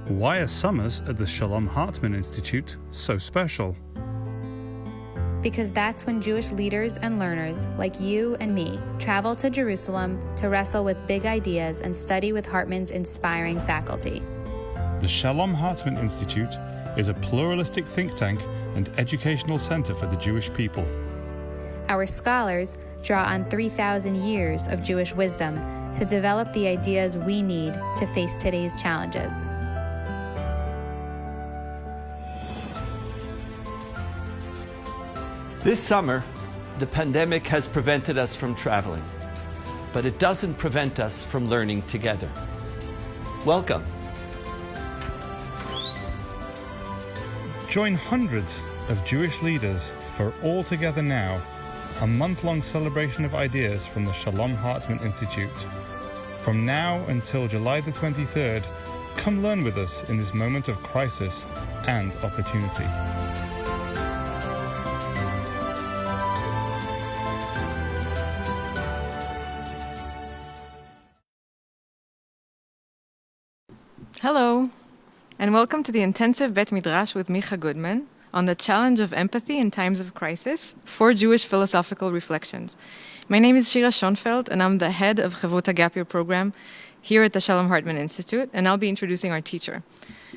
Why are summers at the Shalom Hartman Institute so special? Because that's when Jewish leaders and learners, like you and me, travel to Jerusalem to wrestle with big ideas and study with Hartman's inspiring faculty. The Shalom Hartman Institute is a pluralistic think tank and educational center for the Jewish people. Our scholars draw on 3,000 years of Jewish wisdom to develop the ideas we need to face today's challenges. This summer, the pandemic has prevented us from traveling, but it doesn't prevent us from learning together. Welcome. Join hundreds of Jewish leaders for All Together Now, a month-long celebration of ideas from the Shalom Hartman Institute. From now until July the 23rd, come learn with us in this moment of crisis and opportunity. Hello, and welcome to the intensive Bet Midrash with Micah Goodman on the challenge of empathy in times of crisis, 4 Jewish philosophical reflections. My name is Shira Schoenfeld, and I'm the head of Chavruta Gap Year program here at the Shalom Hartman Institute, and I'll be introducing our teacher.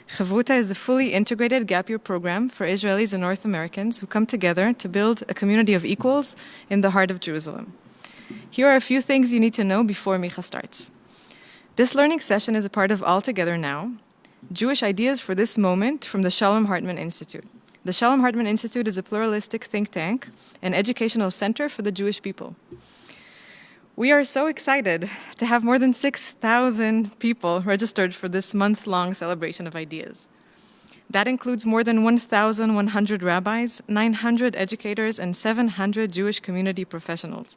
Chavruta is a fully integrated gap year program for Israelis and North Americans who come together to build a community of equals in the heart of Jerusalem. Here are a few things you need to know before Micha starts. This learning session is a part of All Together Now, Jewish Ideas for This Moment from the Shalom Hartman Institute. The Shalom Hartman Institute is a pluralistic think tank and educational center for the Jewish people. We are so excited to have more than 6,000 people registered for this month-long celebration of ideas. That includes more than 1,100 rabbis, 900 educators, and 700 Jewish community professionals.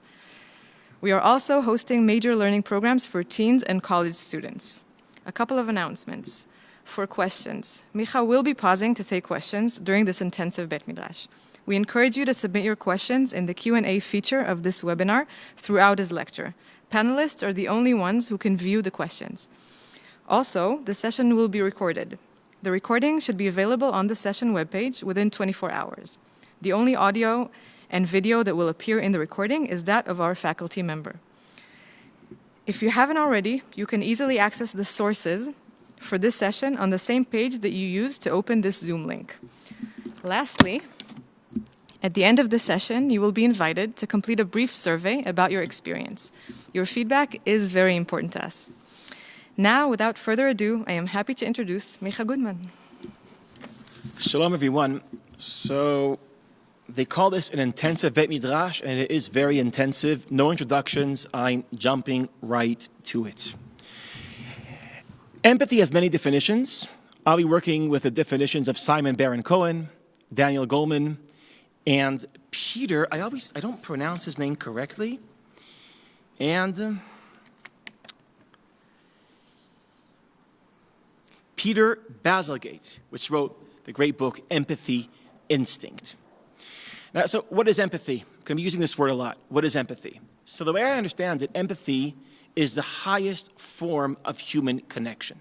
We are also hosting major learning programs for teens and college students. A couple of announcements. For questions, Micha will be pausing to take questions during this intensive Bet Midrash. We encourage you to submit your questions in the Q&A feature of this webinar throughout his lecture. Panelists are the only ones who can view the questions. Also, the session will be recorded. The recording should be available on the session webpage within 24 hours. The only audio and video that will appear in the recording is that of our faculty member. If you haven't already, you can easily access the sources for this session on the same page that you used to open this Zoom link. Lastly, at the end of the session, you will be invited to complete a brief survey about your experience. Your feedback is very important to us. Now, without further ado, I am happy to introduce Micah Goodman. Shalom, everyone. So, they call this an intensive Bet Midrash, and it is very intensive. No introductions. I'm jumping right to it. Empathy has many definitions. I'll be working with the definitions of Simon Baron-Cohen, Daniel Goldman, and Peter. I don't pronounce his name correctly. And Peter Bazalgette, which wrote the great book Empathy Instinct. Now, so what is empathy? I'm going to be using this word a lot. What is empathy? So the way I understand it, empathy is the highest form of human connection.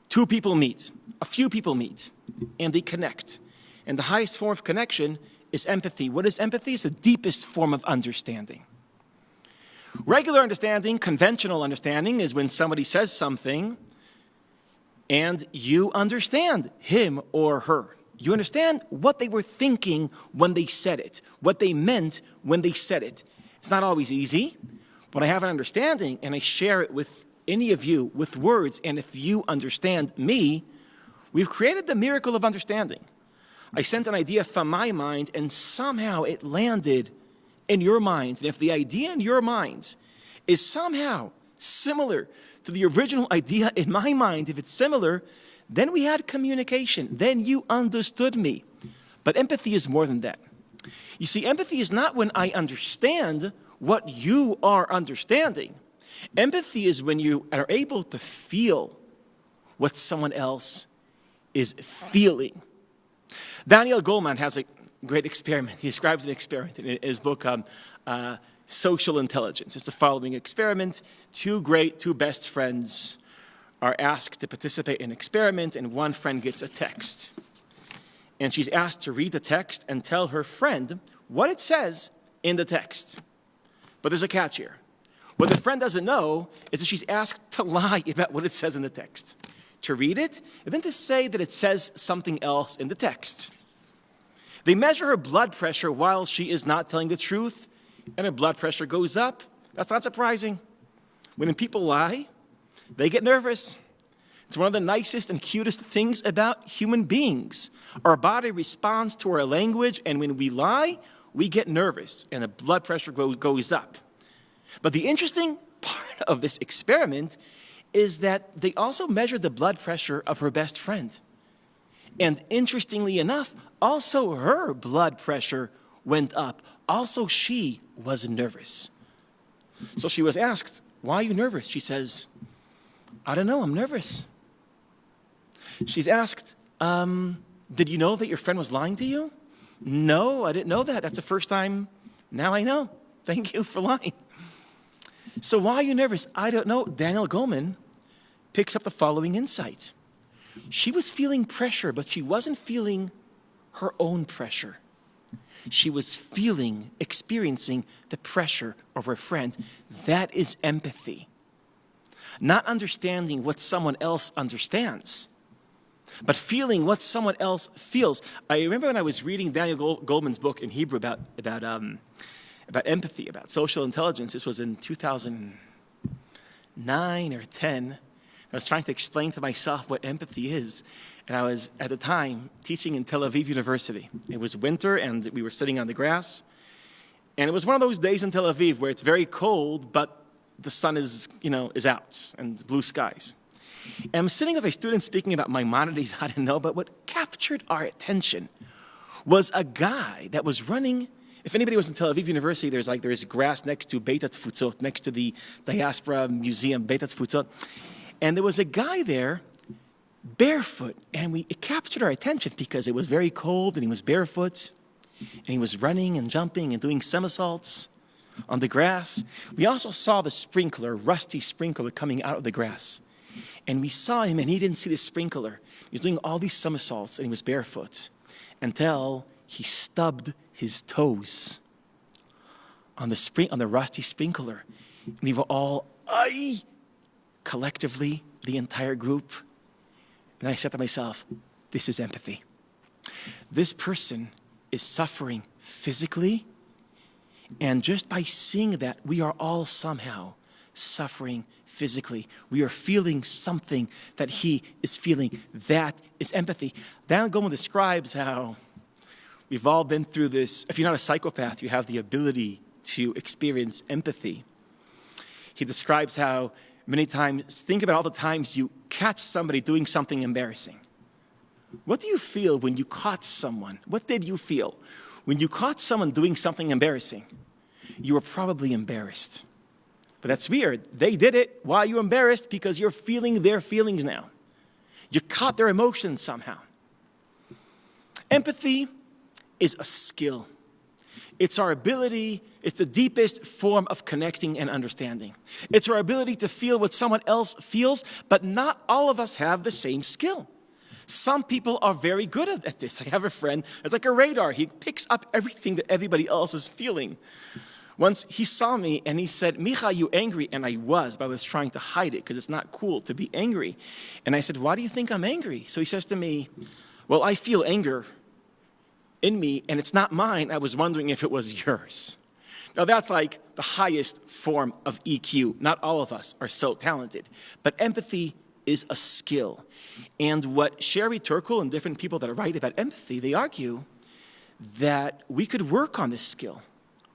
2 people meet, a few people meet, and they connect. And the highest form of connection is empathy. What is empathy? It's the deepest form of understanding. Regular understanding, conventional understanding, is when somebody says something and you understand him or her. You understand what they were thinking when they said it, what they meant when they said it. It's not always easy, but I have an understanding and I share it with any of you with words. And if you understand me, we've created the miracle of understanding. I sent an idea from my mind and somehow it landed in your mind. And if the idea in your minds is somehow similar to the original idea in my mind, if it's similar, then we had communication. Then you understood me. But empathy is more than that. You see, empathy is not when I understand what you are understanding. Empathy is when you are able to feel what someone else is feeling. Daniel Goldman has a great experiment. He describes an experiment in his book, Social Intelligence. It's the following experiment. Two best friends are asked to participate in an experiment, and one friend gets a text. And she's asked to read the text and tell her friend what it says in the text. But there's a catch here. What the friend doesn't know is that she's asked to lie about what it says in the text, to read it, and then to say that it says something else in the text. They measure her blood pressure while she is not telling the truth, and her blood pressure goes up. That's not surprising. When people lie, they get nervous. It's one of the nicest and cutest things about human beings. Our body responds to our language, and when we lie, we get nervous, and the blood pressure goes up. But the interesting part of this experiment is that they also measured the blood pressure of her best friend. And interestingly enough, also her blood pressure went up. Also, she was nervous. So she was asked, "Why are you nervous?" She says, "I don't know, I'm nervous." She's asked, "Did you know that your friend was lying to you?" "No, I didn't know that. That's the first time. Now I know. Thank you for lying." "So why are you nervous?" "I don't know." Daniel Goldman picks up the following insight. She was feeling pressure, but she wasn't feeling her own pressure. She was experiencing the pressure of her friend. That is empathy. Not understanding what someone else understands, but feeling what someone else feels. I remember when I was reading Daniel Goldman's book in Hebrew about empathy, about social intelligence. This was in 2009 or 10. I was trying to explain to myself what empathy is. And I was, at the time, teaching in Tel Aviv University. It was winter, and we were sitting on the grass. And it was one of those days in Tel Aviv where it's very cold, but the sun is out, and blue skies. And I'm sitting with a student speaking about Maimonides, I don't know, but what captured our attention was a guy that was running. If anybody was in Tel Aviv University, there's grass next to Beit HaTfutzot, next to the Diaspora Museum, Beit HaTfutzot. And there was a guy there, barefoot, and it captured our attention because it was very cold, and he was barefoot, and he was running and jumping and doing somersaults on the grass. We also saw the sprinkler, rusty sprinkler, coming out of the grass. And we saw him, and he didn't see the sprinkler. He was doing all these somersaults, and he was barefoot, until he stubbed his toes on the rusty sprinkler. And we were all, "Ay!" Collectively, the entire group. And I said to myself, this is empathy. This person is suffering physically, and just by seeing that, we are all somehow suffering physically. We are feeling something that he is feeling. That is empathy. Daniel Goldman describes how we've all been through this. If you're not a psychopath, you have the ability to experience empathy. He describes how many times, think about all the times you catch somebody doing something embarrassing. What do you feel when you caught someone? What did you feel when you caught someone doing something embarrassing? You were probably embarrassed. But that's weird. They did it. Why are you embarrassed? Because you're feeling their feelings now. You caught their emotions somehow. Empathy is a skill. It's our ability, it's the deepest form of connecting and understanding. It's our ability to feel what someone else feels, but not all of us have the same skill. Some people are very good at this. I have a friend, it's like a radar. He picks up everything that everybody else is feeling. Once he saw me and he said, "Micah, you angry?" And I was, but I was trying to hide it because it's not cool to be angry. And I said, "Why do you think I'm angry?" So he says to me, "Well, I feel anger in me, and it's not mine. I was wondering if it was yours." Now that's like the highest form of EQ. Not all of us are so talented, but empathy is a skill. And what Sherry Turkle and different people that write about empathy, they argue that we could work on this skill.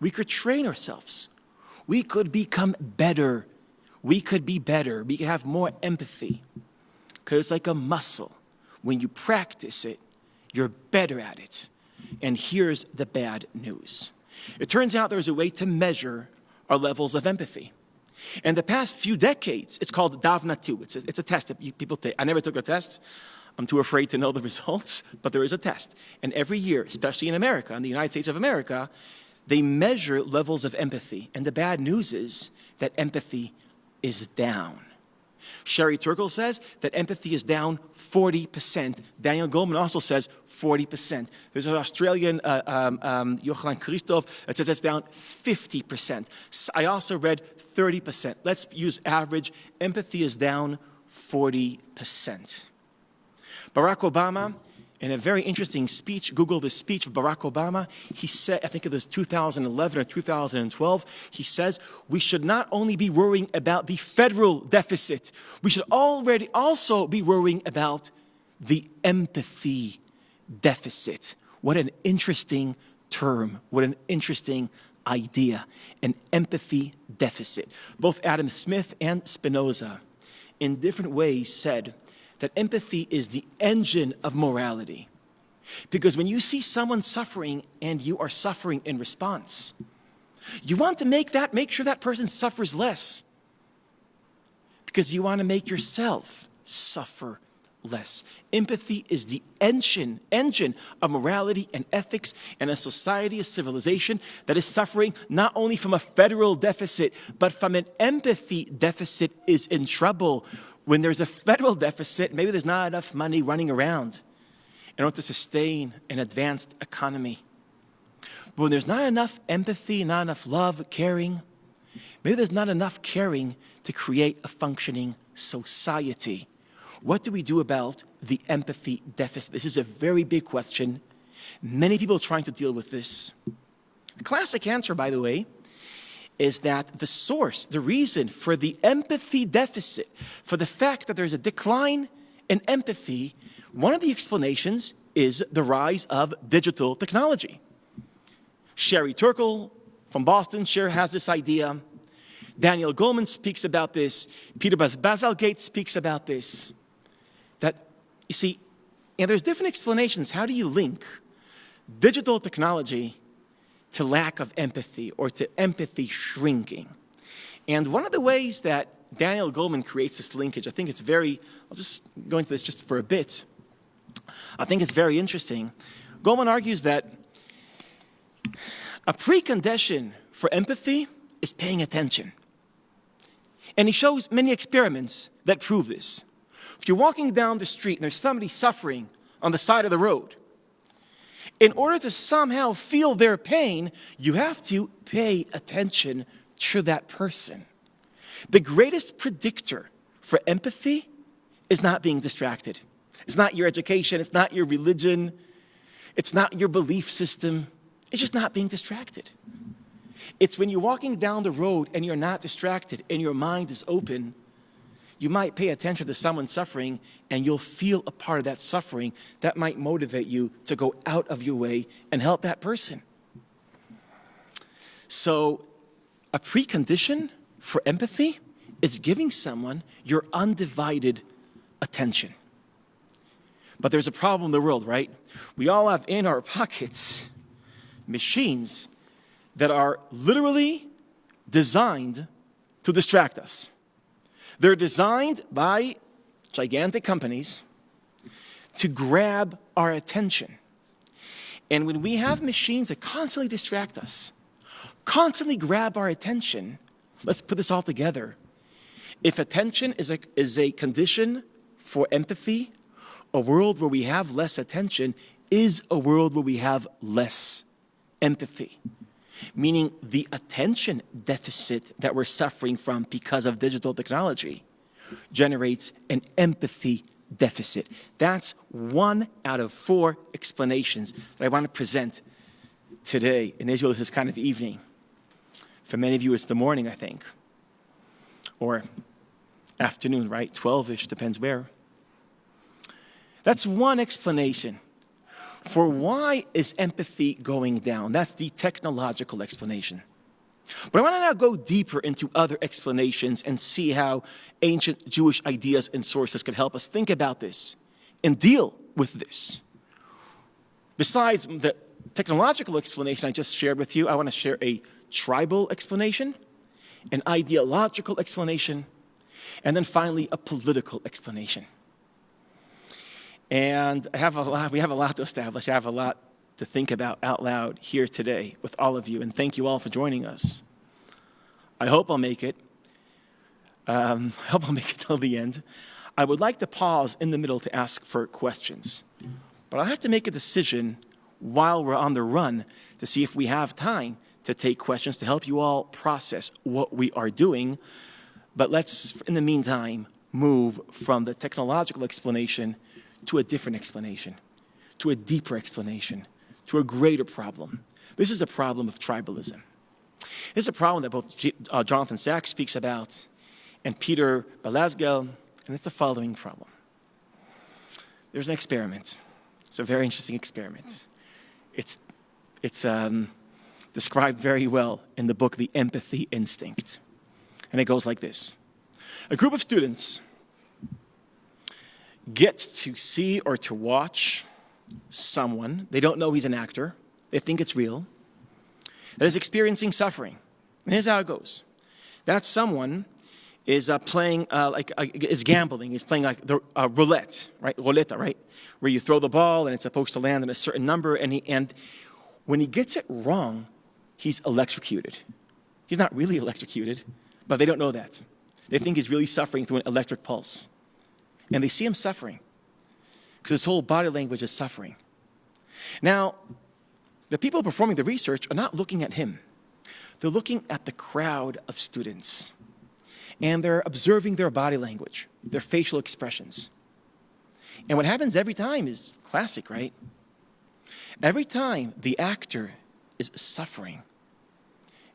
We could train ourselves. We could become better. We could be better. We could have more empathy. Because it's like a muscle. When you practice it, you're better at it. And here's the bad news. It turns out there's a way to measure our levels of empathy. In the past few decades, it's called DAVNA2. It's a test that people take. I never took the test. I'm too afraid to know the results, but there is a test. And every year, especially in America, in the United States of America, they measure levels of empathy. And the bad news is that empathy is down. Sherry Turkle says that empathy is down 40%. Daniel Goldman also says 40%. There's an Australian, Johan Christoph, that says it's down 50%. I also read 30%. Let's use average. Empathy is down 40%. Barack Obama, in a very interesting speech, Google the speech of Barack Obama, he said, I think it was 2011 or 2012, he says, we should not only be worrying about the federal deficit, we should already also be worrying about the empathy deficit. What an interesting term, what an interesting idea, an empathy deficit. Both Adam Smith and Spinoza, in different ways, said that empathy is the engine of morality. Because when you see someone suffering and you are suffering in response, you want to make sure that person suffers less. Because you want to make yourself suffer less. Empathy is the engine of morality and ethics in a society, a civilization that is suffering not only from a federal deficit, but from an empathy deficit is in trouble. When there's a federal deficit, maybe there's not enough money running around in order to sustain an advanced economy. But when there's not enough empathy, not enough love, caring, maybe there's not enough caring to create a functioning society. What do we do about the empathy deficit? This is a very big question. Many people are trying to deal with this. The classic answer, by the way, is that the source, the reason for the empathy deficit, for the fact that there's a decline in empathy, one of the explanations is the rise of digital technology. Sherry Turkle from Boston has this idea. Daniel Goldman speaks about this. Peter Bazalgate speaks about this. That, you see, and there's different explanations. How do you link digital technology to lack of empathy or to empathy shrinking? And one of the ways that Daniel Goldman creates this linkage, I think it's I'll just go into this just for a bit. I think it's very interesting. Goldman argues that a precondition for empathy is paying attention. And he shows many experiments that prove this. If you're walking down the street and there's somebody suffering on the side of the road, in order to somehow feel their pain, you have to pay attention to that person. The greatest predictor for empathy is not being distracted. It's not your education, it's not your religion, it's not your belief system. It's just not being distracted. It's when you're walking down the road and you're not distracted and your mind is open, you might pay attention to someone suffering and you'll feel a part of that suffering that might motivate you to go out of your way and help that person. So a precondition for empathy is giving someone your undivided attention. But there's a problem in the world, right? We all have in our pockets machines that are literally designed to distract us. They're designed by gigantic companies to grab our attention. And when we have machines that constantly distract us, constantly grab our attention, let's put this all together. If attention is a condition for empathy, a world where we have less attention is a world where we have less empathy. Meaning the attention deficit that we're suffering from because of digital technology generates an empathy deficit. That's 1 out of 4 explanations that I want to present today. In Israel, this is kind of evening. For many of you, it's the morning, I think. Or afternoon, right? 12-ish, depends where. That's one explanation for why is empathy going down. That's the technological explanation. But I want to now go deeper into other explanations and see how ancient Jewish ideas and sources could help us think about this and deal with this. Besides the technological explanation I just shared with you, I want to share a tribal explanation, an ideological explanation, and then finally a political explanation. And we have a lot to establish. I have a lot to think about out loud here today with all of you. And thank you all for joining us. I hope I'll make it. I hope I'll make it till the end. I would like to pause in the middle to ask for questions. But I'll have to make a decision while we're on the run to see if we have time to take questions to help you all process what we are doing. But let's, in the meantime, move from the technological explanation to a different explanation, to a deeper explanation, to a greater problem. This is a problem of tribalism. This is a problem that both Jonathan Sacks speaks about and Peter Belazgel, and it's the following problem. There's an experiment. It's a very interesting experiment. It's described very well in the book, The Empathy Instinct. And it goes like this. A group of students get to see or to watch someone, they don't know he's an actor, they think it's real, that is experiencing suffering. And here's how it goes. That someone is playing, is gambling, is playing like the roulette, right? Roulette, right? Where you throw the ball and it's supposed to land on a certain number, and when he gets it wrong, he's electrocuted. He's not really electrocuted, but they don't know that. They think he's really suffering through an electric pulse. And they see him suffering because his whole body language is suffering. Now, the people performing the research are not looking at him. They're looking at the crowd of students. And they're observing their body language, their facial expressions. And what happens every time is classic, right? Every time the actor is suffering,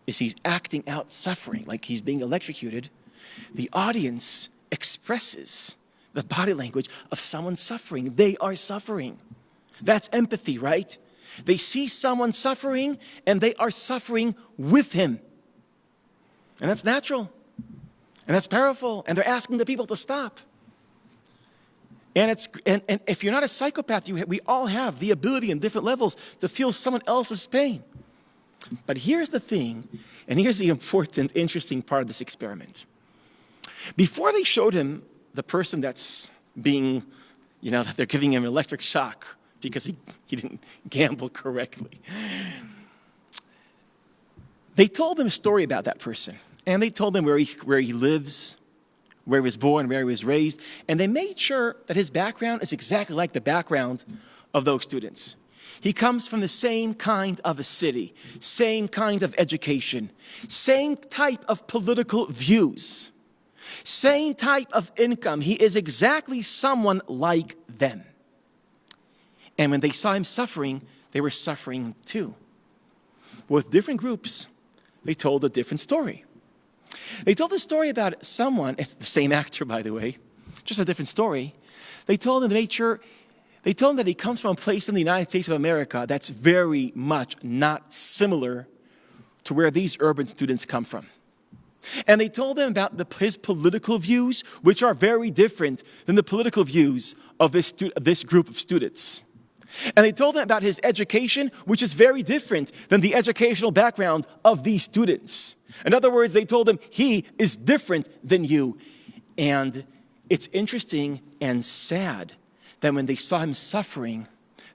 is he's acting out suffering, like he's being electrocuted, the audience expresses the body language of someone suffering. They are suffering. That's empathy, right? They see someone suffering, and they are suffering with him. And that's natural. And that's powerful. And they're asking the people to stop. And if you're not a psychopath, we all have the ability in different levels to feel someone else's pain. But here's the thing, and here's the important, interesting part of this experiment. Before they showed him the person that's being, that they're giving him an electric shock because he didn't gamble correctly, they told him a story about that person. And they told him where he lives, where he was born, where he was raised. And they made sure that his background is exactly like the background of those students. He comes from the same kind of a city, same kind of education, same type of political views, same type of income. He is exactly someone like them. And when they saw him suffering, they were suffering too. With different groups, they told a different story. They told a story about someone, it's the same actor, by the way, just a different story. They told him that he comes from a place in the United States of America that's very much not similar to where these urban students come from. And they told him about his political views, which are very different than the political views of this group of students. And they told him about his education, which is very different than the educational background of these students. In other words, they told him he is different than you. And it's interesting and sad that when they saw him suffering,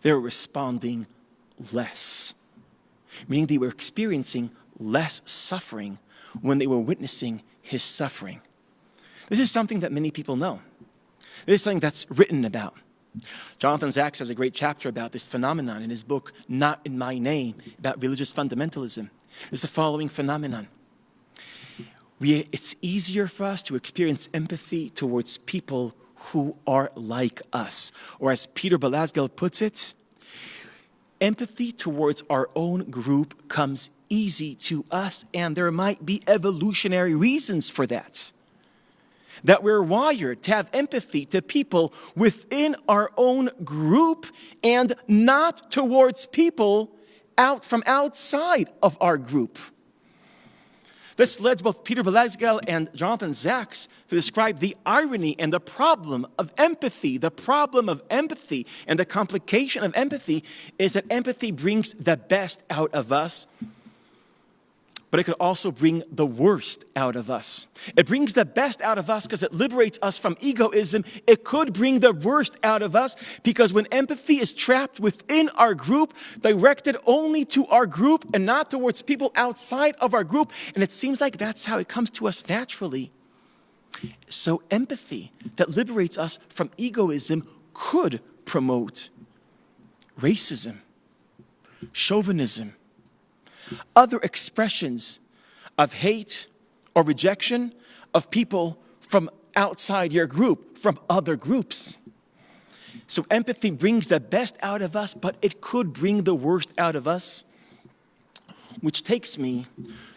they were responding less. Meaning they were experiencing less suffering when they were witnessing his suffering. This is something that many people know. This is something that's written about. Jonathan Sacks has a great chapter about this phenomenon in his book, Not in My Name, about religious fundamentalism. It's the following phenomenon. It's easier for us to experience empathy towards people who are like us. Or as Peter Belazgel puts it, empathy towards our own group comes easy to us, and there might be evolutionary reasons for that. That we're wired to have empathy to people within our own group and not towards people from outside of our group. This led both Peter Belazgel and Jonathan Sacks to describe the irony and the problem of empathy. The problem of empathy and the complication of empathy is that empathy brings the best out of us, but it could also bring the worst out of us. It brings the best out of us because it liberates us from egoism. It could bring the worst out of us because when empathy is trapped within our group, directed only to our group and not towards people outside of our group, and it seems like that's how it comes to us naturally, So empathy that liberates us from egoism could promote racism, chauvinism, other expressions of hate or rejection of people from outside your group, from other groups. So empathy brings the best out of us, but it could bring the worst out of us, which takes me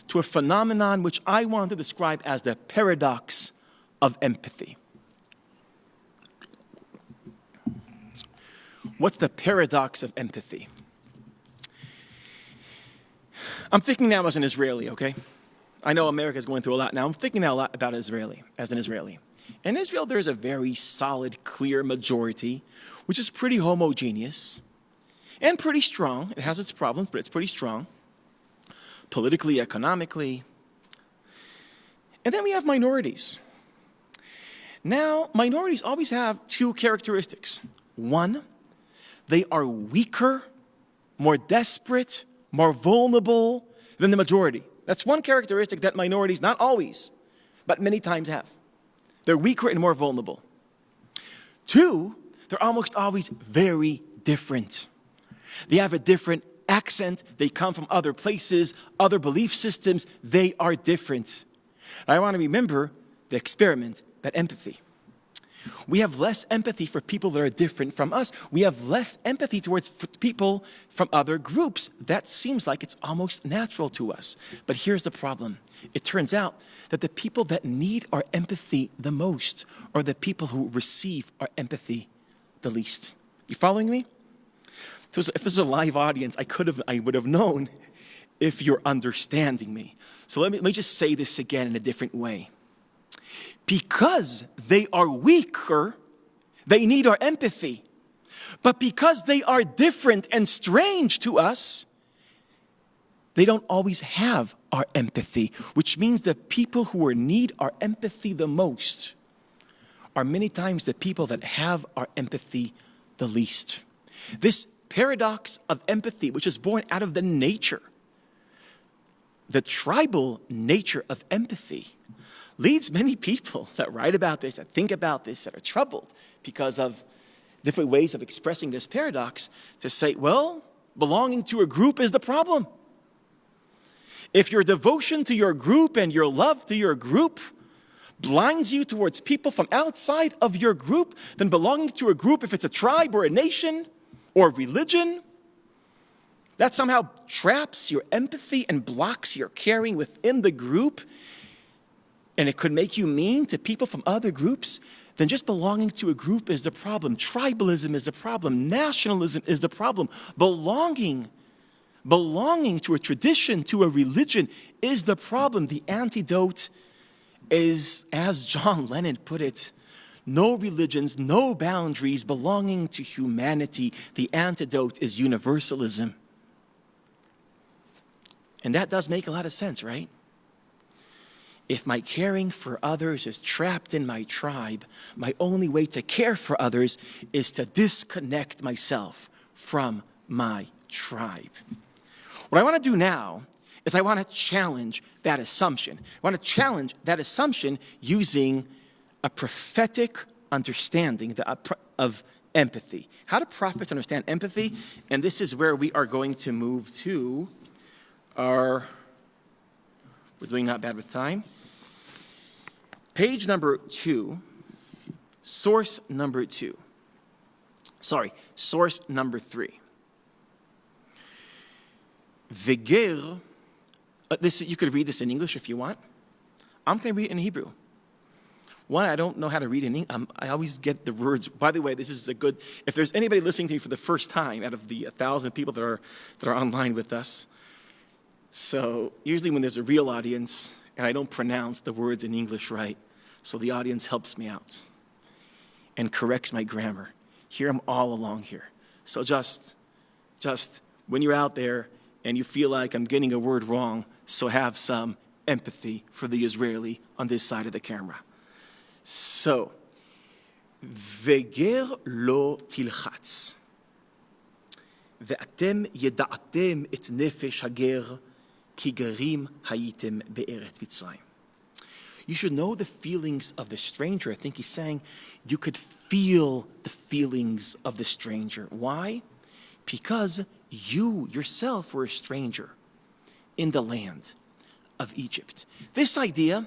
to a phenomenon which I want to describe as the paradox of empathy. What's the paradox of empathy? I'm thinking now as an Israeli, okay? I know America's going through a lot now. I'm thinking now a lot about Israeli, as an Israeli. In Israel, there's a very solid, clear majority, which is pretty homogeneous and pretty strong. It has its problems, but it's pretty strong, politically, economically. And then we have minorities. Now, minorities always have two characteristics. One, they are weaker, more desperate, more vulnerable than the majority. That's one characteristic that minorities, not always, but many times have. They're weaker and more vulnerable. Two, they're almost always very different. They have a different accent. They come from other places, other belief systems. They are different. I want to remember the experiment, that empathy. We have less empathy for people that are different from us. We have less empathy towards people from other groups. That seems like it's almost natural to us. But here's the problem. It turns out that the people that need our empathy the most are the people who receive our empathy the least. You following me? If this was a live audience, I would have known if you're understanding me. So let me just say this again in a different way. Because they are weaker, they need our empathy. But because they are different and strange to us, they don't always have our empathy, which means the people who need our empathy the most are many times the people that have our empathy the least. This paradox of empathy, which is born out of the nature, the tribal nature of empathy, leads many people that write about this, that think about this, that are troubled because of different ways of expressing this paradox to say, well, belonging to a group is the problem. If your devotion to your group and your love to your group blinds you towards people from outside of your group, then belonging to a group, if it's a tribe or a nation or a religion, that somehow traps your empathy and blocks your caring within the group, and it could make you mean to people from other groups, then just belonging to a group is the problem. Tribalism is the problem. Nationalism is the problem. Belonging to a tradition, to a religion is the problem. The antidote is, as John Lennon put it, no religions, no boundaries, belonging to humanity. The antidote is universalism. And that does make a lot of sense, right? If my caring for others is trapped in my tribe, my only way to care for others is to disconnect myself from my tribe. What I want to do now is I want to challenge that assumption. I want to challenge that assumption using a prophetic understanding of empathy. How do prophets understand empathy? And this is where we are going to move to we're doing not bad with time. Page number 2, source number 3. Veger, you could read this in English if you want. I'm going to read it in Hebrew. One, I don't know how to read in English. I always get the words. By the way, this is a good, if there's anybody listening to me for the first time out of the 1,000 people that are online with us, so usually when there's a real audience and I don't pronounce the words in English right, so the audience helps me out and corrects my grammar. Here I'm all along here. So just when you're out there and you feel like I'm getting a word wrong, so have some empathy for the Israeli on this side of the camera. So, Veger lo tilchatz, ve'atem yeda'atem et nefesh hager, כי גרים הייתם בארץ מצרים. You should know the feelings of the stranger. I think he's saying you could feel the feelings of the stranger. Why? Because you yourself were a stranger in the land of Egypt. This idea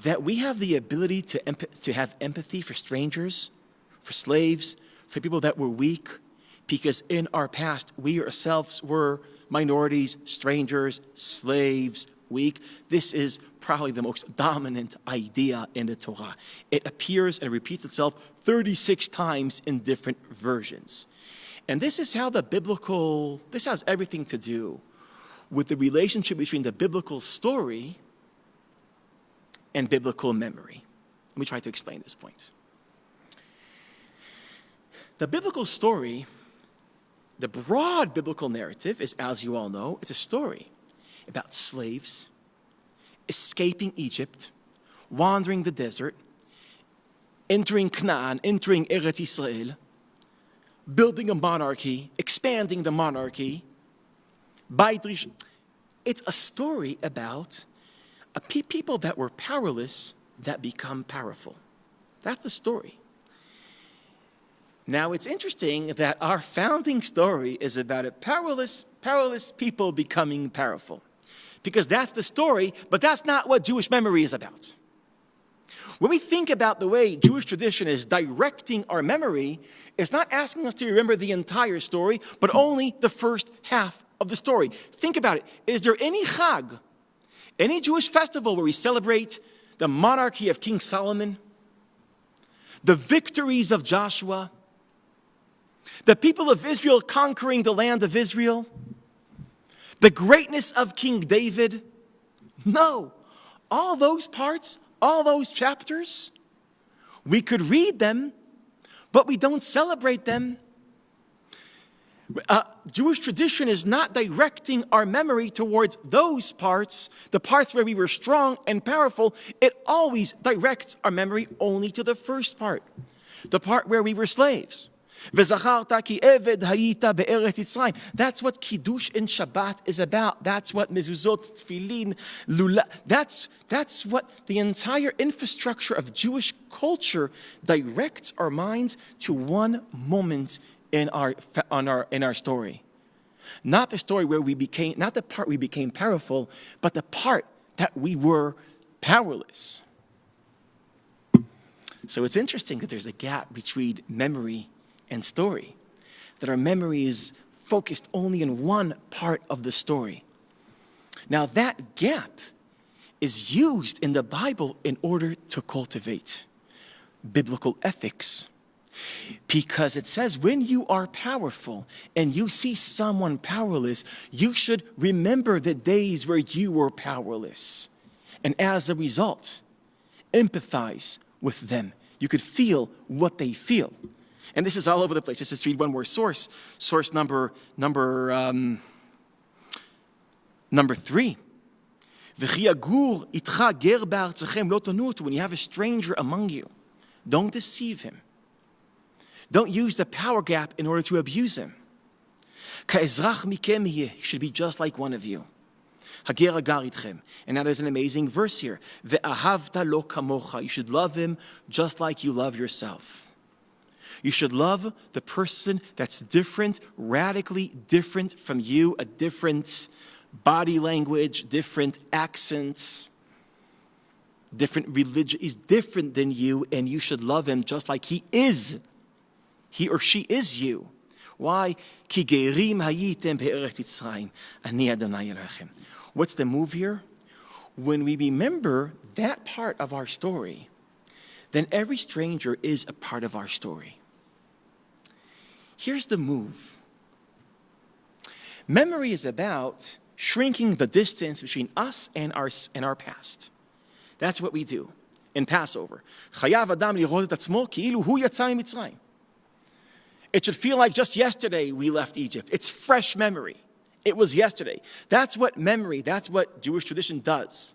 that we have the ability to have empathy for strangers, for slaves, for people that were weak, because in our past we ourselves were minorities, strangers, slaves, weak. This is probably the most dominant idea in the Torah. It appears and repeats itself 36 times in different versions. And this is how this has everything to do with the relationship between the biblical story and biblical memory. Let me try to explain this point. The biblical story, the broad biblical narrative is, as you all know, it's a story about slaves escaping Egypt, wandering the desert, entering Canaan, entering Eretz Israel, building a monarchy, expanding the monarchy. It's a story about people that were powerless that become powerful. That's the story. Now, it's interesting that our founding story is about a powerless people becoming powerful. Because that's the story, but that's not what Jewish memory is about. When we think about the way Jewish tradition is directing our memory, it's not asking us to remember the entire story, but only the first half of the story. Think about it. Is there any Chag, any Jewish festival where we celebrate the monarchy of King Solomon, the victories of Joshua, the people of Israel conquering the land of Israel, the greatness of King David? No. All those parts, all those chapters, we could read them, but we don't celebrate them. Jewish tradition is not directing our memory towards those parts, the parts where we were strong and powerful. It always directs our memory only to the first part, the part where we were slaves. That's what Kiddush in Shabbat is about. That's what mezuzot, tefillin, lula. That's what the entire infrastructure of Jewish culture directs our minds to one moment in our story. Not the story where not the part we became powerful, but the part that we were powerless. So it's interesting that there's a gap between memory and story, that our memory is focused only in one part of the story. Now that gap is used in the Bible in order to cultivate biblical ethics. Because it says when you are powerful and you see someone powerless, you should remember the days where you were powerless. And as a result, empathize with them. You could feel what they feel. And this is all over the place. Let's just read one more source. Source number 3. When you have a stranger among you, don't deceive him. Don't use the power gap in order to abuse him. He should be just like one of you. And now there's an amazing verse here. You should love him just like you love yourself. You should love the person that's different, radically different from you, a different body language, different accents, different religion. He's different than you, and you should love him just like he is. He or she is you. Why? What's the move here? When we remember that part of our story, then every stranger is a part of our story. Here's the move. Memory is about shrinking the distance between us and our past. That's what we do in Passover. It should feel like just yesterday we left Egypt. It's fresh memory. It was yesterday. That's what memory, that's what Jewish tradition does.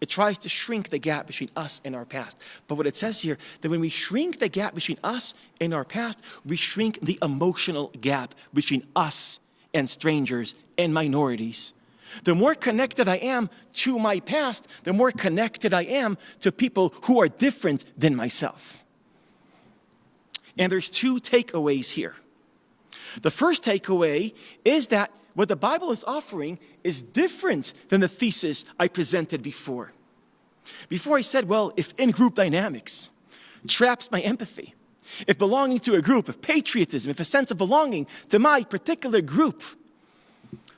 It tries to shrink the gap between us and our past. But what it says here, that when we shrink the gap between us and our past, we shrink the emotional gap between us and strangers and minorities. The more connected I am to my past, the more connected I am to people who are different than myself. And there's two takeaways here. The first takeaway is that what the Bible is offering is different than the thesis I presented before. Before I said, well, if in-group dynamics traps my empathy, if belonging to a group, if patriotism, if a sense of belonging to my particular group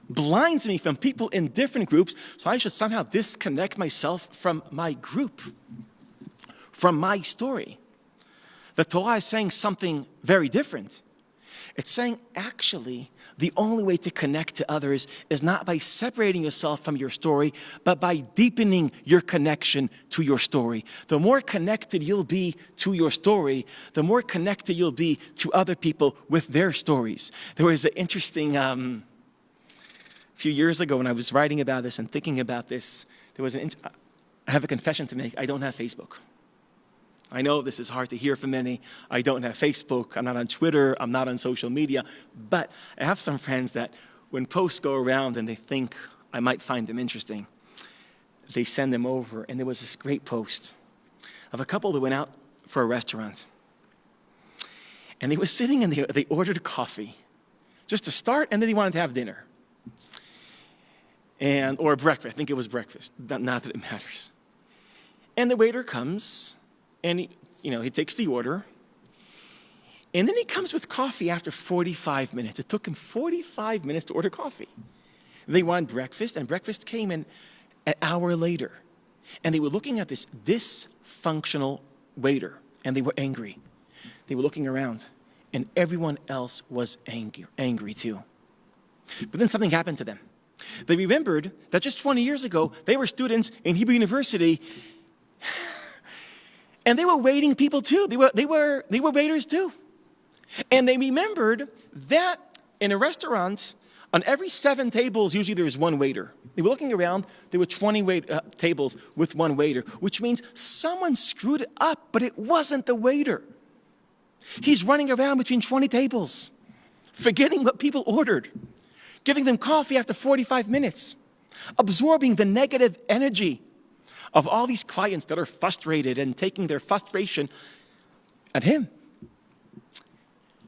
blinds me from people in different groups, so I should somehow disconnect myself from my group, from my story. The Torah is saying something very different. It's saying, actually, the only way to connect to others is not by separating yourself from your story, but by deepening your connection to your story. The more connected you'll be to your story, the more connected you'll be to other people with their stories. There was an interesting, a few years ago when I was writing about this and thinking about this, I have a confession to make. I don't have Facebook. I know this is hard to hear from many. I don't have Facebook. I'm not on Twitter. I'm not on social media. But I have some friends that when posts go around and they think I might find them interesting, they send them over. And there was this great post of a couple that went out for a restaurant. And they were sitting and they ordered coffee just to start, and then they wanted to have dinner. Or breakfast. I think it was breakfast. Not that it matters. And the waiter comes, and he takes the order, and then he comes with coffee after 45 minutes. It took him 45 minutes to order coffee. They wanted breakfast, and breakfast came in an hour later. And they were looking at this dysfunctional waiter, and they were angry. They were looking around, and everyone else was angry too. But then something happened to them. They remembered that just 20 years ago, they were students in Hebrew University, and they were waiting people too. They were waiters too. And they remembered that in a restaurant, on every 7 tables, usually there's one waiter. They were looking around, there were 20 tables with one waiter, which means someone screwed it up, but it wasn't the waiter. He's running around between 20 tables, forgetting what people ordered, giving them coffee after 45 minutes, absorbing the negative energy of all these clients that are frustrated and taking their frustration at him.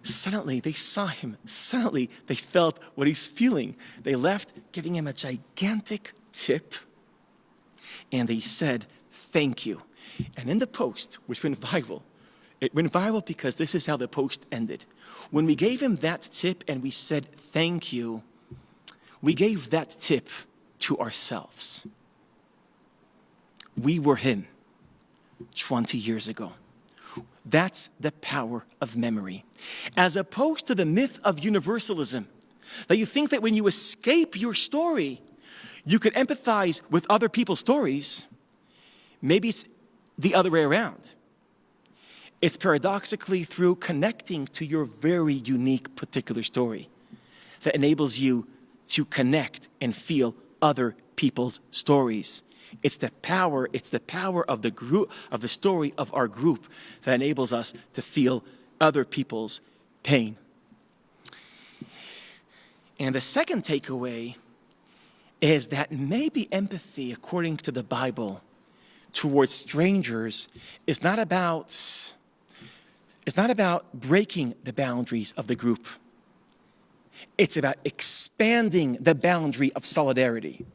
Suddenly, they saw him. Suddenly, they felt what he's feeling. They left, giving him a gigantic tip, and they said, "Thank you." And in the post, which went viral, it went viral because this is how the post ended. When we gave him that tip and we said, "Thank you," we gave that tip to ourselves. We were him 20 years ago. That's the power of memory. As opposed to the myth of universalism, that you think that when you escape your story, you could empathize with other people's stories. Maybe it's the other way around. It's paradoxically through connecting to your very unique particular story that enables you to connect and feel other people's stories. It's the power of the group, of the story of our group, that enables us to feel other people's pain. And the second takeaway is that maybe empathy, according to the Bible, towards strangers is not about breaking the boundaries of the group. It's about expanding the boundary of solidarity.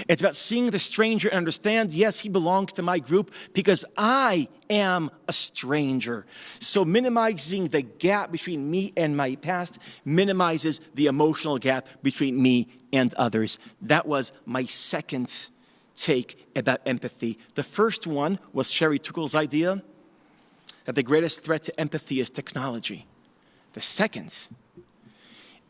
It's about seeing the stranger and understand, yes, he belongs to my group because I am a stranger. So minimizing the gap between me and my past minimizes the emotional gap between me and others. That was my second take about empathy. The first one was Sherry Tuckel's idea that the greatest threat to empathy is technology. The second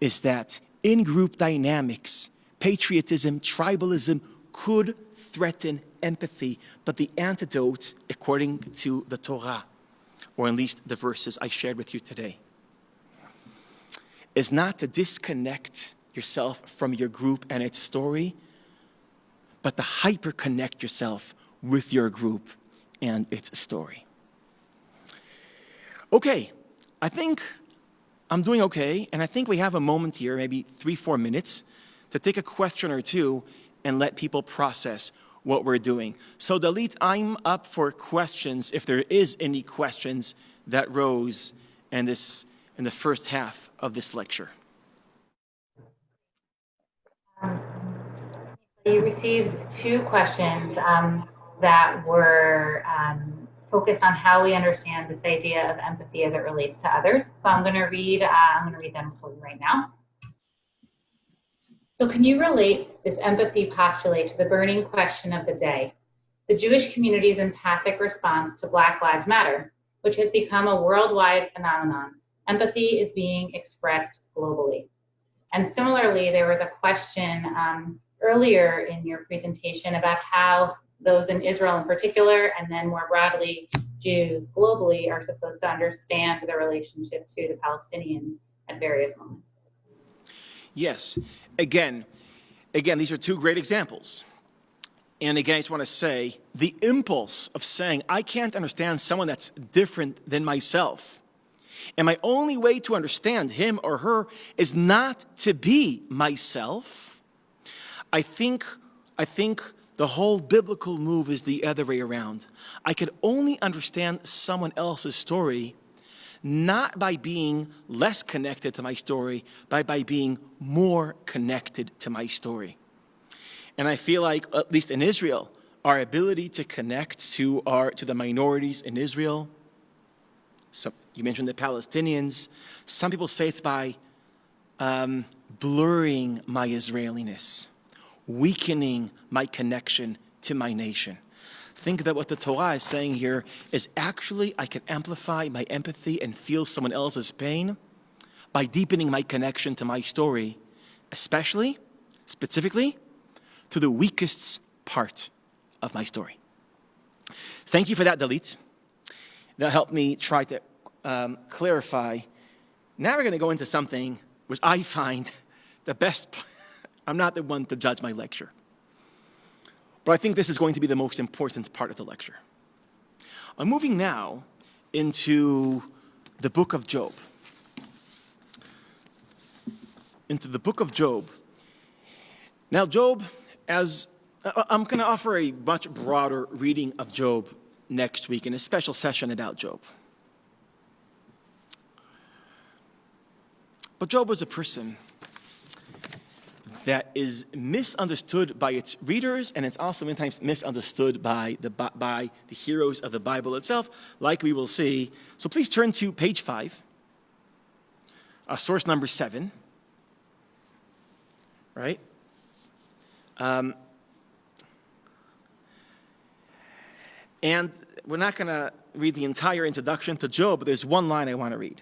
is that in-group dynamics, patriotism, tribalism could threaten empathy, but the antidote, according to the Torah, or at least the verses I shared with you today, is not to disconnect yourself from your group and its story, but to hyper-connect yourself with your group and its story. Okay, I think I'm doing okay, and I think we have a moment here, maybe 3-4 minutes, to take a question or two and let people process what we're doing. So Dalit, I'm up for questions, if there is any questions that rose in the first half of this lecture. You received two questions that were focused on how we understand this idea of empathy as it relates to others. So I'm going to read them for you right now. So can you relate this empathy postulate to the burning question of the day, the Jewish community's empathic response to Black Lives Matter, which has become a worldwide phenomenon? Empathy is being expressed globally. And similarly, there was a question earlier in your presentation about how those in Israel in particular, and then more broadly, Jews globally, are supposed to understand the relationship to the Palestinians at various moments. Yes. Again, these are two great examples. And again, I just want to say, the impulse of saying, I can't understand someone that's different than myself, and my only way to understand him or her is not to be myself. I think the whole biblical move is the other way around. I could only understand someone else's story not by being less connected to my story, but by being more connected to my story. And I feel like, at least in Israel, our ability to connect to the minorities in Israel, so you mentioned the Palestinians, some people say it's by blurring my Israeliness, weakening my connection to my nation. Think that what the Torah is saying here is actually I can amplify my empathy and feel someone else's pain by deepening my connection to my story, specifically, to the weakest part of my story. Thank you for that, Dalit. That helped me try to clarify. Now we're going to go into something which I find the best. I'm not the one to judge my lecture, but I think this is going to be the most important part of the lecture. I'm moving now into the book of Job. Now, Job, I'm going to offer a much broader reading of Job next week in a special session about Job. But Job was a person that is misunderstood by its readers, and it's also many times misunderstood by the heroes of the Bible itself, like we will see. So please turn to page 5, source number 7, right? And we're not going to read the entire introduction to Job, but there's one line I want to read.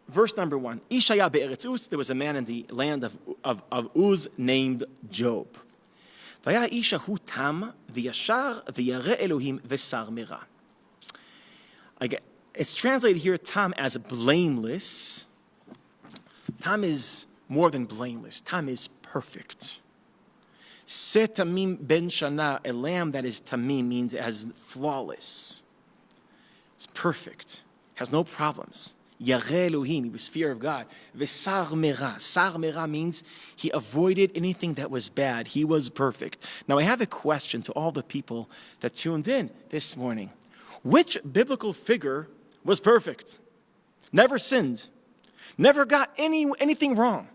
Verse number 1. Ishaya be'eretz Uz, there was a man in the land of Uz named Job. Vaya isha hu tam v'yashar v'yare Elohim v'sar mera. It's translated here, tam, as blameless. Tam is more than blameless. Tam is perfect. Se tamim ben shana, a lamb that is tamim means as flawless. It's perfect, has no problems. Yareh Elohim, he was fear of God. Vesar mera. Sar mera means he avoided anything that was bad. He was perfect. Now I have a question to all the people that tuned in this morning. Which biblical figure was perfect? Never sinned. Never got anything wrong.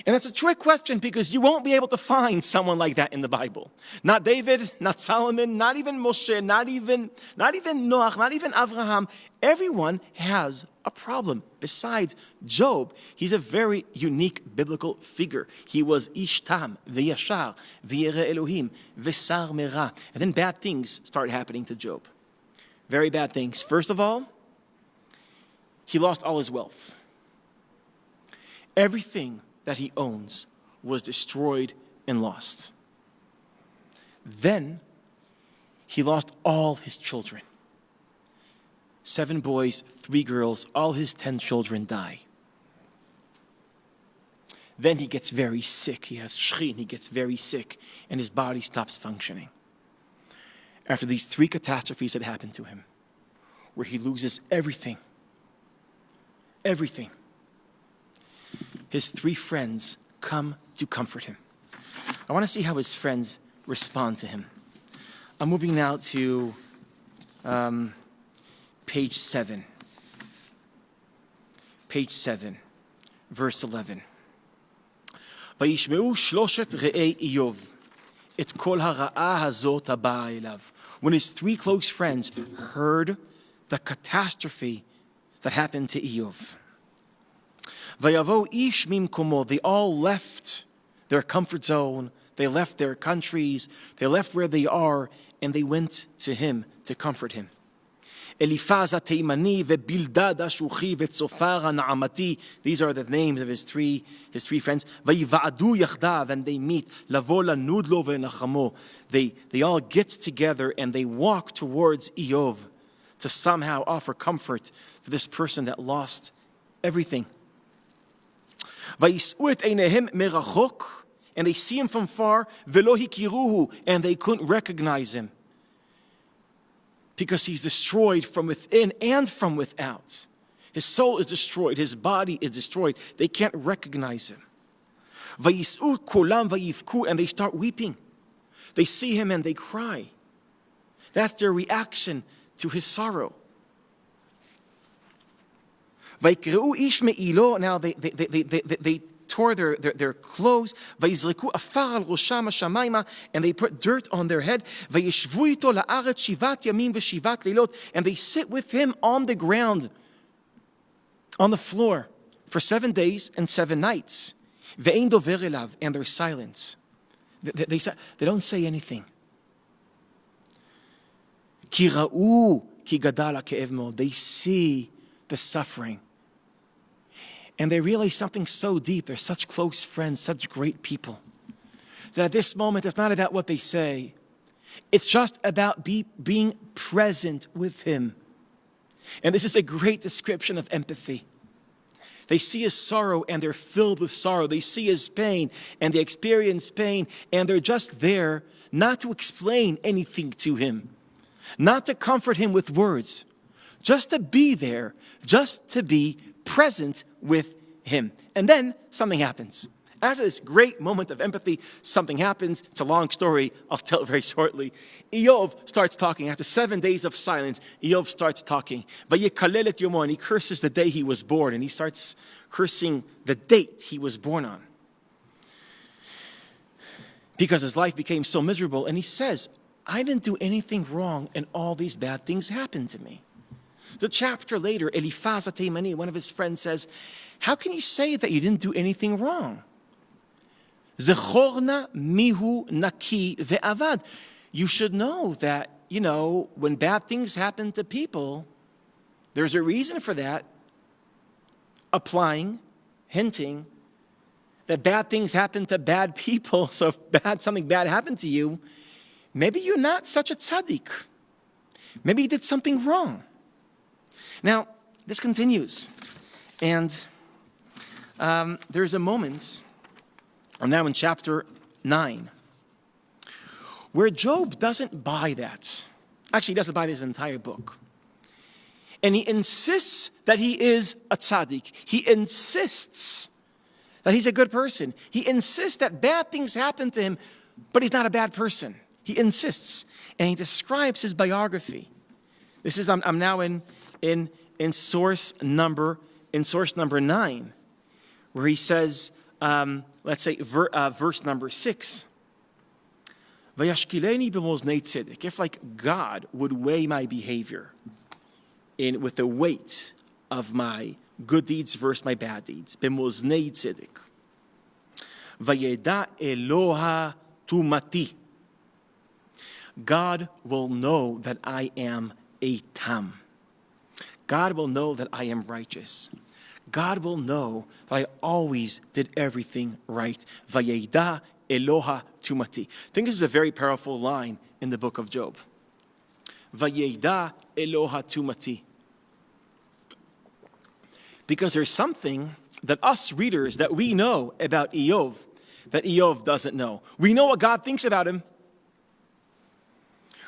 And it's a trick question because you won't be able to find someone like that in the Bible. Not David, not Solomon, not even Moshe, not even Noach, not even Abraham. Everyone has a problem. Besides Job, he's a very unique biblical figure. He was Ishtam, V'yashar, V'yere Elohim, V'sar mera. And then bad things started happening to Job. Very bad things. First of all, he lost all his wealth. Everything that he owns was destroyed and lost. Then he lost all his children. 7 boys, 3 girls, all his 10 children die. Then he gets very sick. He has shchin, he gets very sick, and his body stops functioning. After these 3 catastrophes that happened to him, where he loses everything, his 3 friends come to comfort him. I want to see how his friends respond to him. I'm moving now to page 7. Page 7, verse 11. וישמעו שלושת רעי איוב את כל הרעה הזאת הבאה אליו. When his three close friends heard the catastrophe that happened to Eov. ויבואו איש ממקומו. They all left their comfort zone. They left their countries. They left where they are, and they went to him to comfort him. Eliphaz התימני ובלדד השוחי וצופר הנעמתי. These are the names of his three friends. ויוועדו יחדיו, and they meet. לבוא לנוד לו ולנחמו. They all get together and they walk towards Eov to somehow offer comfort for this person that lost everything. וישאו את עיניהם מרחוק, and they see him from far. ולא הכירוהו, and they couldn't recognize him, because he's destroyed from within and from without. His soul is destroyed. His body is destroyed. They can't recognize him. ויסעו כולם ויבכו, and they start weeping. They see him and they cry. That's their reaction to his sorrow. ויקראו איש מעילו. Now they tore their clothes. ויזרקו עפר על ראשם השמיימה, and they put dirt on their head. וישבו איתו לארץ 7 ימים ו7 לילות, and they sit with him on the ground, on the floor, for 7 days and 7 nights. ואין דובר אליו, and there's silence. They don't say anything. כי ראו כי גדל הכאב מאוד. They see the suffering. And they realize something so deep. They're such close friends, such great people, that at this moment it's not about what they say. It's just about being present with him. And this is a great description of empathy. They see his sorrow and they're filled with sorrow. They see his pain and they experience pain, and they're just there not to explain anything to him, not to comfort him with words, just to be there, just to be present with him. And then something happens. After this great moment of empathy, something happens. It's a long story. I'll tell it very shortly. Eov starts talking. After 7 days of silence, Eov starts talking. Vayikalel et yomo, and he curses the day he was born, and he starts cursing the date he was born on, because his life became so miserable. And he says, I didn't do anything wrong, and all these bad things happened to me. The chapter later, Eliphaz HaTeimani, one of his friends, says, how can you say that you didn't do anything wrong? Zechorna mihu naki ve'avad. You should know that, when bad things happen to people, there's a reason for that. Applying, hinting that bad things happen to bad people. So if something bad happened to you, maybe you're not such a tzaddik. Maybe you did something wrong. Now, this continues. And there's a moment, I'm now in chapter 9, where Job doesn't buy that. Actually, he doesn't buy this entire book. And he insists that he is a tzaddik. He insists that he's a good person. He insists that bad things happen to him, but he's not a bad person. He insists. And he describes his biography. This is, I'm now in source number 9, where he says, let's say verse number 6. Vayashkileni b'moznei tzedek. If God would weigh my behavior with the weight of my good deeds versus my bad deeds, b'moznei tzedek. Vayeda Eloha tumati. God will know that I am a tam. God will know that I am righteous. God will know that I always did everything right. Vayeda Eloha tumati. I think this is a very powerful line in the book of Job. Vayeda Eloha tumati. Because there's something that us readers, that we know about Eov, that Eov doesn't know. We know what God thinks about him.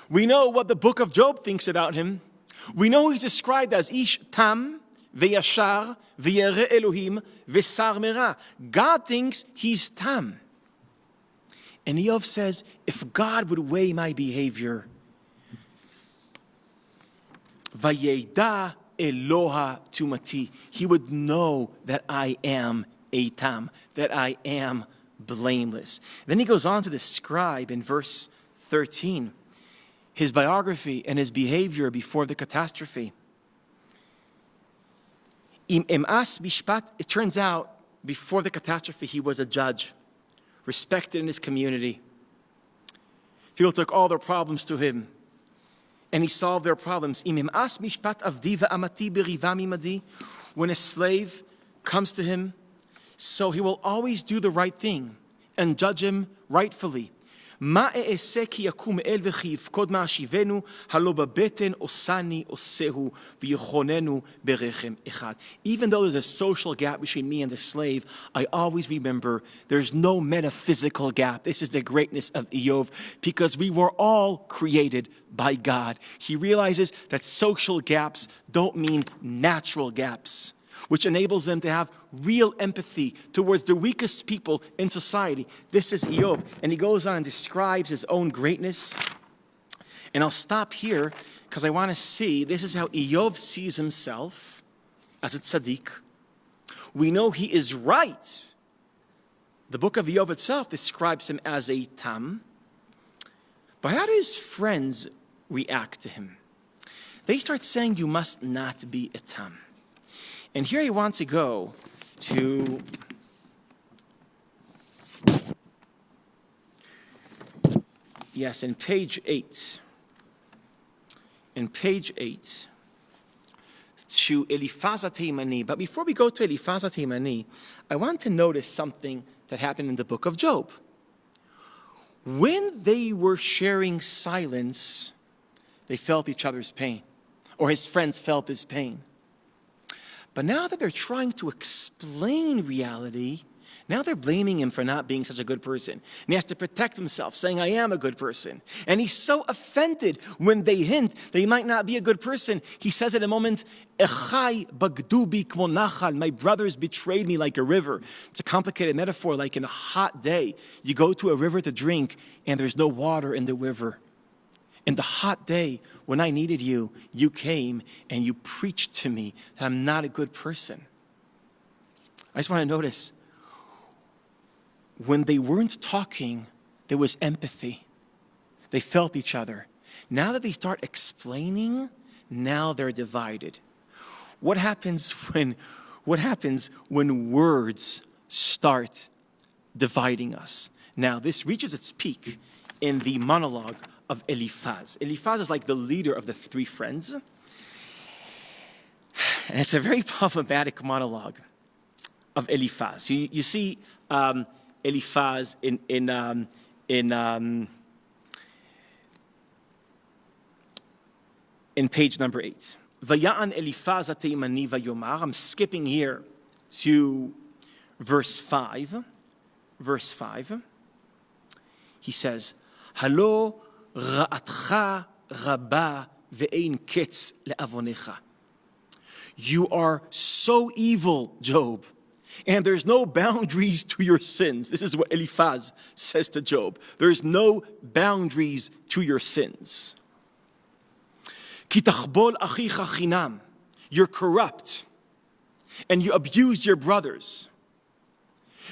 We know what the book of Job thinks about him. We know he's described as Ish Tam, ve'yashar ve'yere Elohim ve'sar mera. God thinks he's tam. And Iyov says, if God would weigh my behavior, vayeda Eloha tumati, he would know that I am a tam, that I am blameless. Then he goes on to describe in verse 13 his biography and his behavior before the catastrophe. It turns out, before the catastrophe, he was a judge, respected in his community. People took all their problems to him, and he solved their problems. When a slave comes to him, so he will always do the right thing and judge him rightfully. Even though there's a social gap between me and the slave, I always remember there's no metaphysical gap. This is the greatness of Iyov, because we were all created by God. He realizes that social gaps don't mean natural gaps, which enables them to have real empathy towards the weakest people in society. This is Iyov, and he goes on and describes his own greatness. And I'll stop here because I want to see, this is how Iyov sees himself as a tzaddik. We know he is right. The book of Iyov itself describes him as a tam. But how do his friends react to him? They start saying, you must not be a tam. And here I want to go to in page 8. In page 8 to Eliphaz HaTeimani. But before we go to Eliphaz HaTeimani, I want to notice something that happened in the book of Job. When they were sharing silence, they felt each other's pain, or his friends felt his pain. But now that they're trying to explain reality, now they're blaming him for not being such a good person. And he has to protect himself, saying, I am a good person. And he's so offended when they hint that he might not be a good person. He says at a moment, Echai bagdu bi kmo nachal, my brothers betrayed me like a river. It's a complicated metaphor, like in a hot day. You go to a river to drink, and there's no water in the river. In the hot day, when I needed you, you came and you preached to me that I'm not a good person. I just want to notice, when they weren't talking, there was empathy. They felt each other. Now that they start explaining, now they're divided. What happens when words start dividing us? Now, this reaches its peak in the monologue of Eliphaz. Eliphaz is like the leader of the three friends. And it's a very problematic monologue of Eliphaz. You see Eliphaz in page number 8. Vaya'an Eliphaz HaTeimani vayomar. I'm skipping here to verse 5. Verse 5. He says, Halo ra'atcha rabba ve'ein ketz le'avonecha. You are so evil, Job, and there's no boundaries to your sins. This is what Eliphaz says to Job. There's no boundaries to your sins. Ki tachbol achicha chinam. You're corrupt, and you abused your brothers.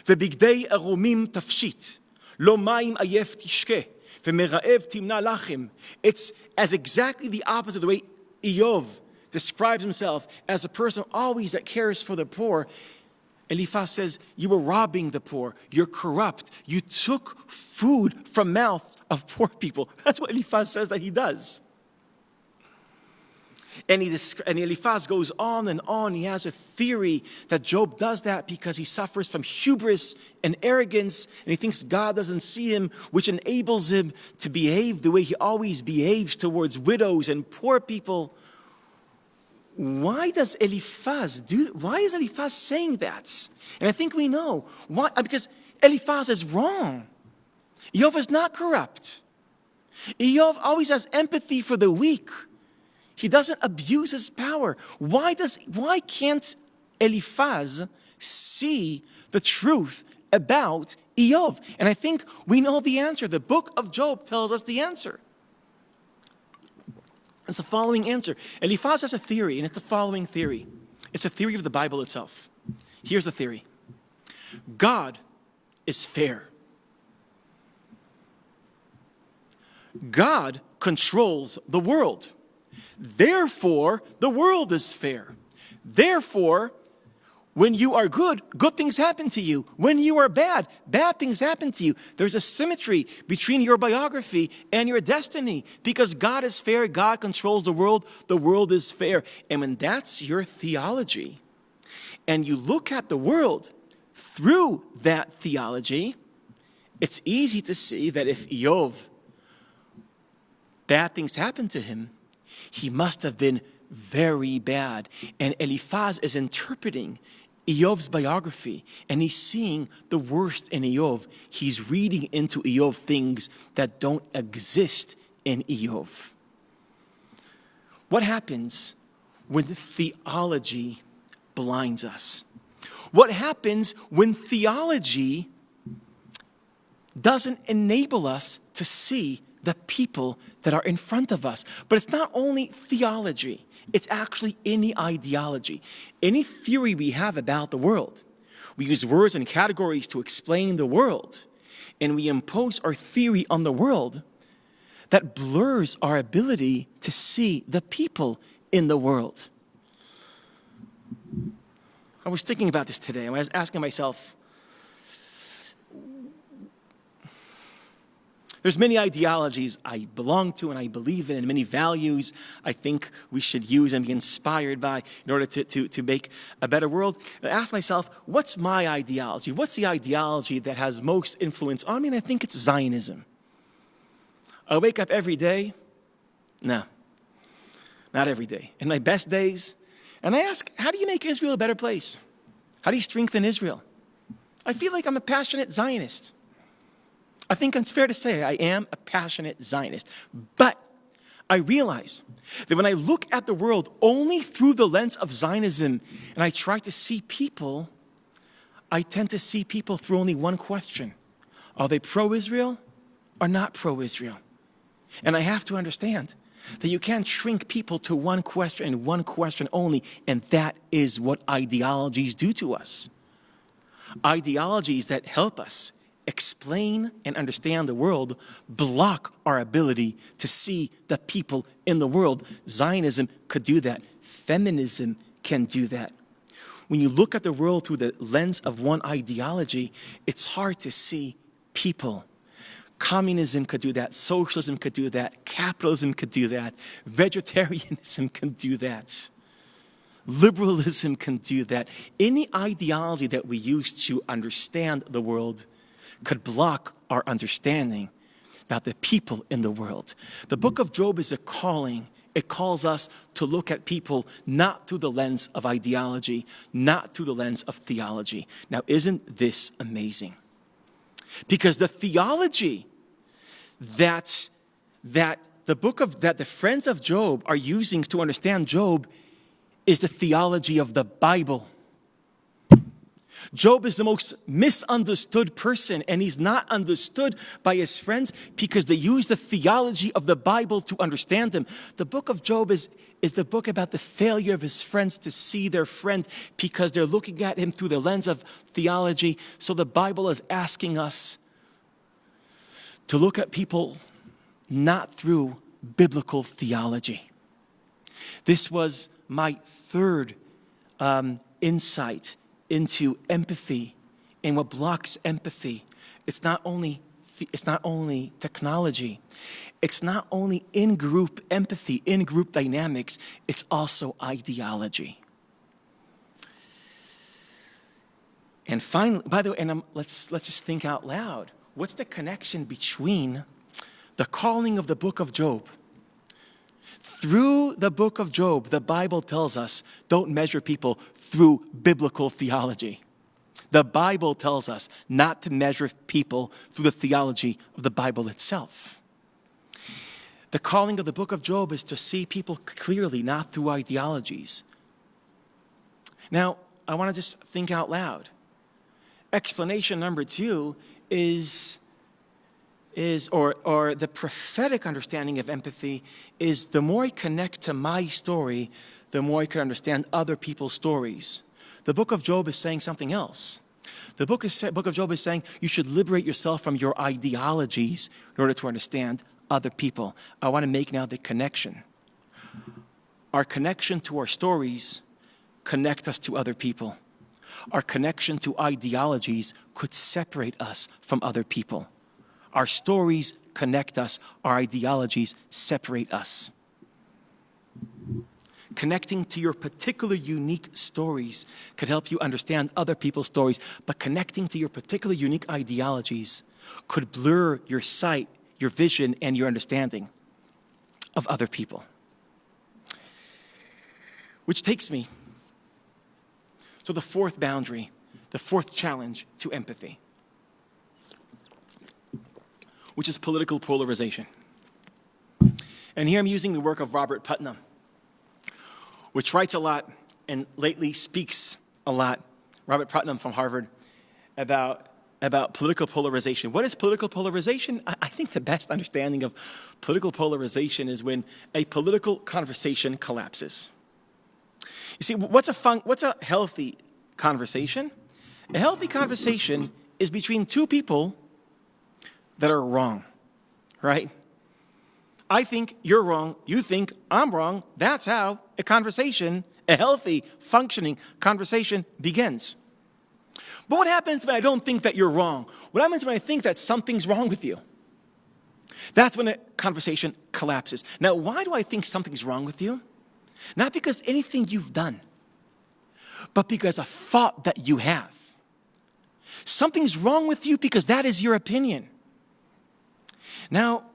Ve'bigdei arumim tafshit. Lo mayim ayef tishke. It's as exactly the opposite of the way Iyov describes himself as a person always that cares for the poor. Eliphaz says, you were robbing the poor. You're corrupt. You took food from mouth of poor people. That's what Eliphaz says that he does. And Eliphaz goes on and on. He has a theory that Job does that because he suffers from hubris and arrogance, and he thinks God doesn't see him, which enables him to behave the way he always behaves towards widows and poor people. Why is Eliphaz saying that? And I think we know why. Because Eliphaz is wrong. Iyov is not corrupt. Iyov always has empathy for the weak. He doesn't abuse his power. Why can't Eliphaz see the truth about Eov? And I think we know the answer. The book of Job tells us the answer. It's the following answer. Eliphaz has a theory, and it's the following theory. It's a theory of the Bible itself. Here's the theory. God is fair. God controls the world. Therefore, the world is fair. Therefore, when you are good, good things happen to you. When you are bad, bad things happen to you. There's a symmetry between your biography and your destiny. Because God is fair, God controls the world is fair. And when that's your theology, and you look at the world through that theology, it's easy to see that if Eov, bad things happened to him, he must have been very bad. And Eliphaz is interpreting Eov's biography, and he's seeing the worst in Eov. He's reading into Eov things that don't exist in Eov. What happens when the theology blinds us? What happens when theology doesn't enable us to see the people that are in front of us? But it's not only theology, it's actually any ideology, any theory we have about the world. We use words and categories to explain the world, and we impose our theory on the world that blurs our ability to see the people in the world. I was thinking about this today. I was asking myself, there's many ideologies I belong to and I believe in, and many values I think we should use and be inspired by in order to make a better world. I asked myself, what's my ideology? What's the ideology that has most influence on me? And I think it's Zionism. I wake up every day. No, not every day. In my best days. And I ask, how do you make Israel a better place? How do you strengthen Israel? I feel like I'm a passionate Zionist. I think it's fair to say I am a passionate Zionist. But I realize that when I look at the world only through the lens of Zionism and I try to see people, I tend to see people through only one question. Are they pro-Israel or not pro-Israel? And I have to understand that you can't shrink people to one question and one question only, and that is what ideologies do to us. Ideologies that help us explain and understand the world block our ability to see the people in the world. Zionism could do that. Feminism can do that. When you look at the world through the lens of one ideology, it's hard to see people. Communism could do that. Socialism could do that. Capitalism could do that. Vegetarianism can do that. Liberalism can do that. Any ideology that we use to understand the world could block our understanding about the people in the world. The book of Job is a calling. It calls us to look at people not through the lens of ideology, not through the lens of theology. Now, isn't this amazing? Because the theology that the friends of Job are using to understand Job is the theology of the Bible. Job is the most misunderstood person, and he's not understood by his friends because they use the theology of the Bible to understand him. The book of Job is the book about the failure of his friends to see their friend because they're looking at him through the lens of theology. So the Bible is asking us to look at people not through biblical theology. This was my third insight into empathy and what blocks empathy. It's not only technology. It's not only in-group empathy, in-group dynamics. It's also ideology. And finally, by the way, let's just think out loud. What's the connection between the calling of the book of Job? Through the book of Job, the Bible tells us, don't measure people through biblical theology. The Bible tells us not to measure people through the theology of the Bible itself. The calling of the book of Job is to see people clearly, not through ideologies. Now, I want to just think out loud. Explanation number 2 is the prophetic understanding of empathy is the more I connect to my story, the more I can understand other people's stories. The book of Job is saying something else. The book of Job is saying you should liberate yourself from your ideologies in order to understand other people. I want to make now the connection. Our connection to our stories connect us to other people. Our connection to ideologies could separate us from other people. Our stories connect us. Our ideologies separate us. Connecting to your particular unique stories could help you understand other people's stories, but connecting to your particular unique ideologies could blur your sight, your vision, and your understanding of other people. Which takes me to the fourth boundary, the fourth challenge to empathy, which is political polarization. And here I'm using the work of Robert Putnam, which writes a lot and lately speaks a lot, Robert Putnam from Harvard, about political polarization. What is political polarization? I think the best understanding of political polarization is when a political conversation collapses. You see, what's a healthy conversation? A healthy conversation is between two people that are wrong, right? I think you're wrong, you think I'm wrong. That's how a conversation, a healthy, functioning conversation begins. But what happens when I don't think that you're wrong? What happens when I think that something's wrong with you? That's when a conversation collapses. Now, why do I think something's wrong with you? Not because anything you've done, but because a thought that you have. Something's wrong with you because that is your opinion. Now,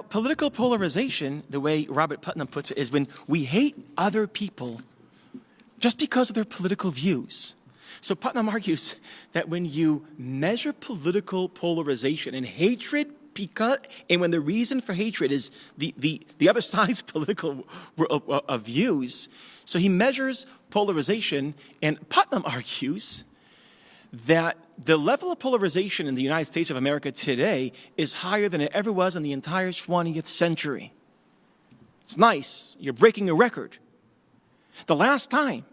political polarization, the way Robert Putnam puts it, is when we hate other people just because of their political views. So Putnam argues that when you measure political polarization and hatred, and when the reason for hatred is the other side's political views, so he measures polarization, and Putnam argues that the level of polarization in the United States of America today is higher than it ever was in the entire 20th century. It's nice. You're breaking a record. The last time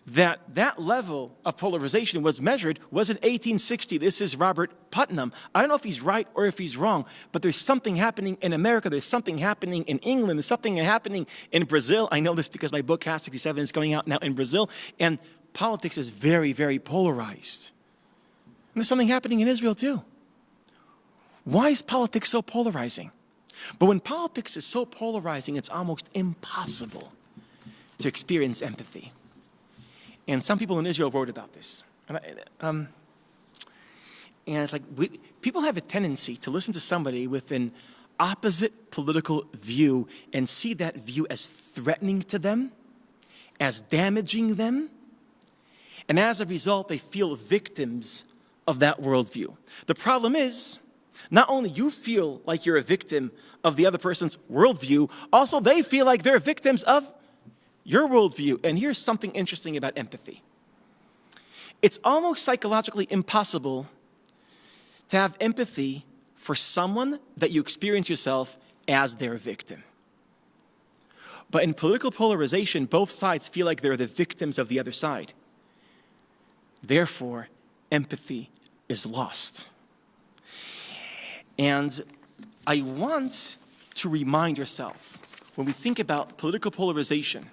that level of polarization was measured was in 1860. This is Robert Putnam. I don't know if he's right or if he's wrong, but there's something happening in America. There's something happening in England. There's something happening in Brazil. I know this because my book, Cast 67, is going out now in Brazil, and politics is very, very polarized. And there's something happening in Israel too. Why is politics so polarizing? But when politics is so polarizing, it's almost impossible to experience empathy. And some people in Israel wrote about this. And it's like, people have a tendency to listen to somebody with an opposite political view and see that view as threatening to them, as damaging them. And as a result, they feel victims of that worldview. The problem is, not only you feel like you're a victim of the other person's worldview, also they feel like they're victims of your worldview. And here's something interesting about empathy. It's almost psychologically impossible to have empathy for someone that you experience yourself as their victim. But in political polarization, both sides feel like they're the victims of the other side. Therefore, empathy is lost. And I want to remind yourself, when we think about political polarization,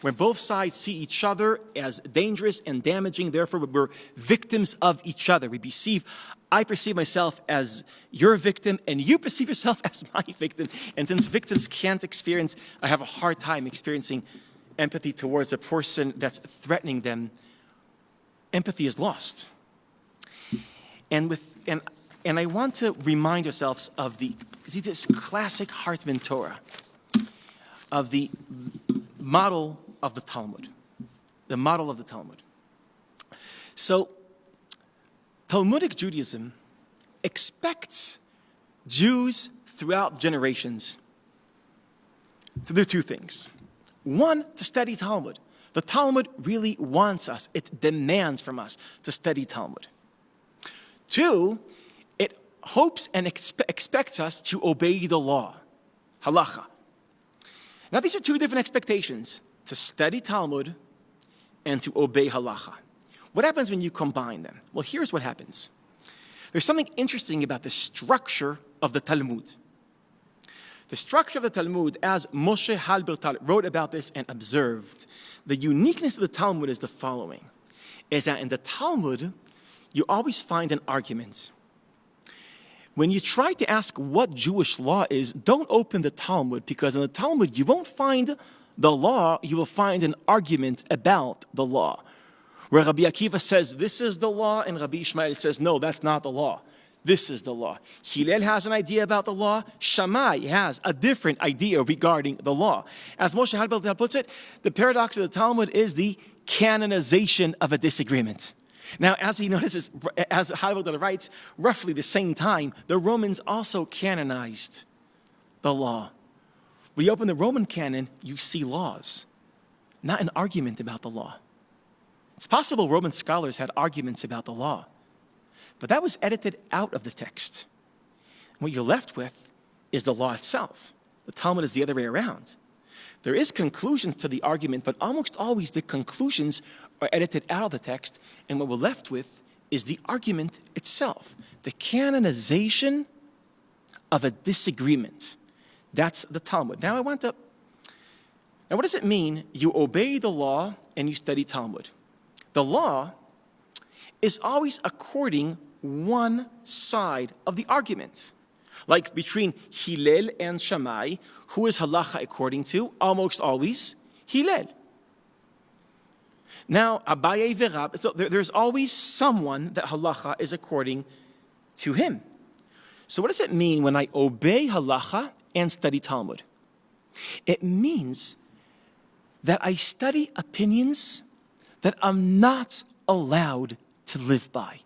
where both sides see each other as dangerous and damaging, therefore we're victims of each other. I perceive myself as your victim, and you perceive yourself as my victim. And since victims can't experience, I have a hard time experiencing empathy towards a person that's threatening them, empathy is lost. And I want to remind ourselves of this classic Hartman Torah, of the model of the Talmud. The model of the Talmud. So, Talmudic Judaism expects Jews throughout generations to do two things. One, to study Talmud. The Talmud really wants us, it demands from us to study Talmud. Two, it hopes and expects us to obey the law, halacha. Now these are two different expectations, to study Talmud and to obey halacha. What happens when you combine them? Well, here's what happens. There's something interesting about the structure of the Talmud. The structure of the Talmud, as Moshe Halbertal wrote about this and observed, the uniqueness of the Talmud is the following, is that in the Talmud, you always find an argument. When you try to ask what Jewish law is, don't open the Talmud, because in the Talmud, you won't find the law, you will find an argument about the law. Where Rabbi Akiva says, this is the law, and Rabbi Ishmael says, no, that's not the law. This is the law. Hillel has an idea about the law. Shammai has a different idea regarding the law. As Moshe Halbertal puts it, the paradox of the Talmud is the canonization of a disagreement. Now, as he notices, as Halbertal writes, roughly the same time, the Romans also canonized the law. When you open the Roman canon, you see laws, not an argument about the law. It's possible Roman scholars had arguments about the law, but that was edited out of the text. What you're left with is the law itself. The Talmud is the other way around. There is conclusions to the argument, but almost always the conclusions are edited out of the text, and what we're left with is the argument itself, the canonization of a disagreement. That's the Talmud. Now what does it mean you obey the law and you study Talmud? The law is always according one side of the argument. Like between Hillel and Shammai, who is halacha according to? Almost always Hillel. Now, Abaye v'Rab, so there's always someone that halacha is according to him. So what does it mean when I obey halacha and study Talmud? It means that I study opinions that I'm not allowed to live by.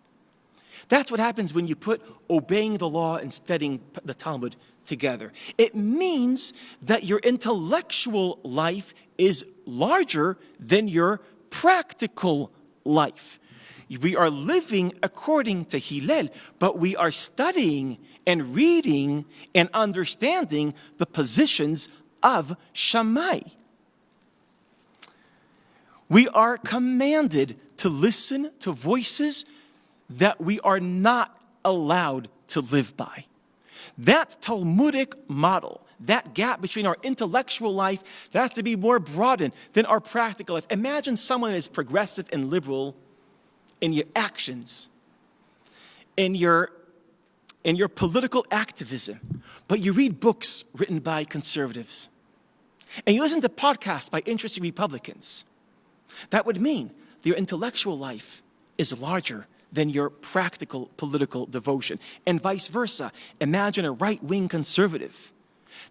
That's what happens when you put obeying the law and studying the Talmud together. It means that your intellectual life is larger than your practical life. We are living according to Hillel, but we are studying and reading and understanding the positions of Shammai. We are commanded to listen to voices that we are not allowed to live by. That Talmudic model, that gap between our intellectual life, that has to be more broadened than our practical life. Imagine someone is progressive and liberal in your actions, in your political activism, but you read books written by conservatives, and you listen to podcasts by interesting Republicans. That would mean that your intellectual life is larger than your practical political devotion. And vice versa. Imagine a right-wing conservative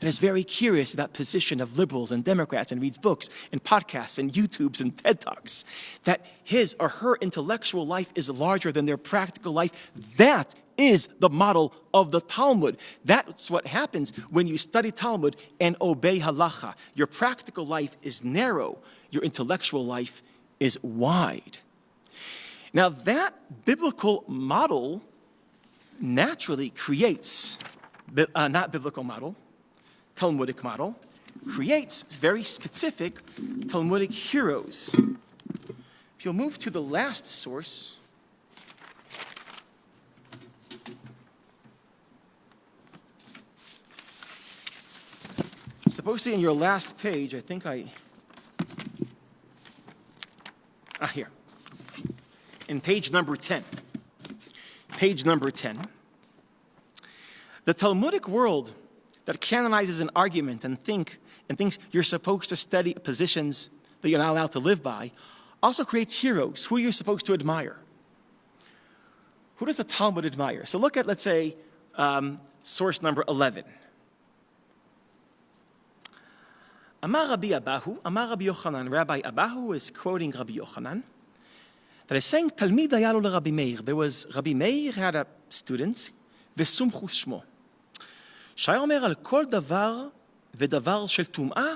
that is very curious about the position of liberals and Democrats and reads books and podcasts and YouTubes and TED Talks, that his or her intellectual life is larger than their practical life. That is the model of the Talmud. That's what happens when you study Talmud and obey halacha. Your practical life is narrow. Your intellectual life is wide. Now that biblical model naturally creates, not biblical model, Talmudic model, creates very specific Talmudic heroes. If you'll move to the last source, supposed to be in your last page, I think here. In page number 10. Page number 10. The Talmudic world that canonizes an argument and thinks you're supposed to study positions that you're not allowed to live by also creates heroes who you're supposed to admire. Who does the Talmud admire? So look at, let's say, source number 11. Amar Rabbi Abahu, Amar Rabbi Yochanan. Rabbi Abahu is quoting Rabbi Yochanan. That is saying, Talmid hayalo leRabbi Meir. There was Rabbi Meir had a student, Vesumchu Shmo. שהיה אומר על כל דבר ודבר של טומאה,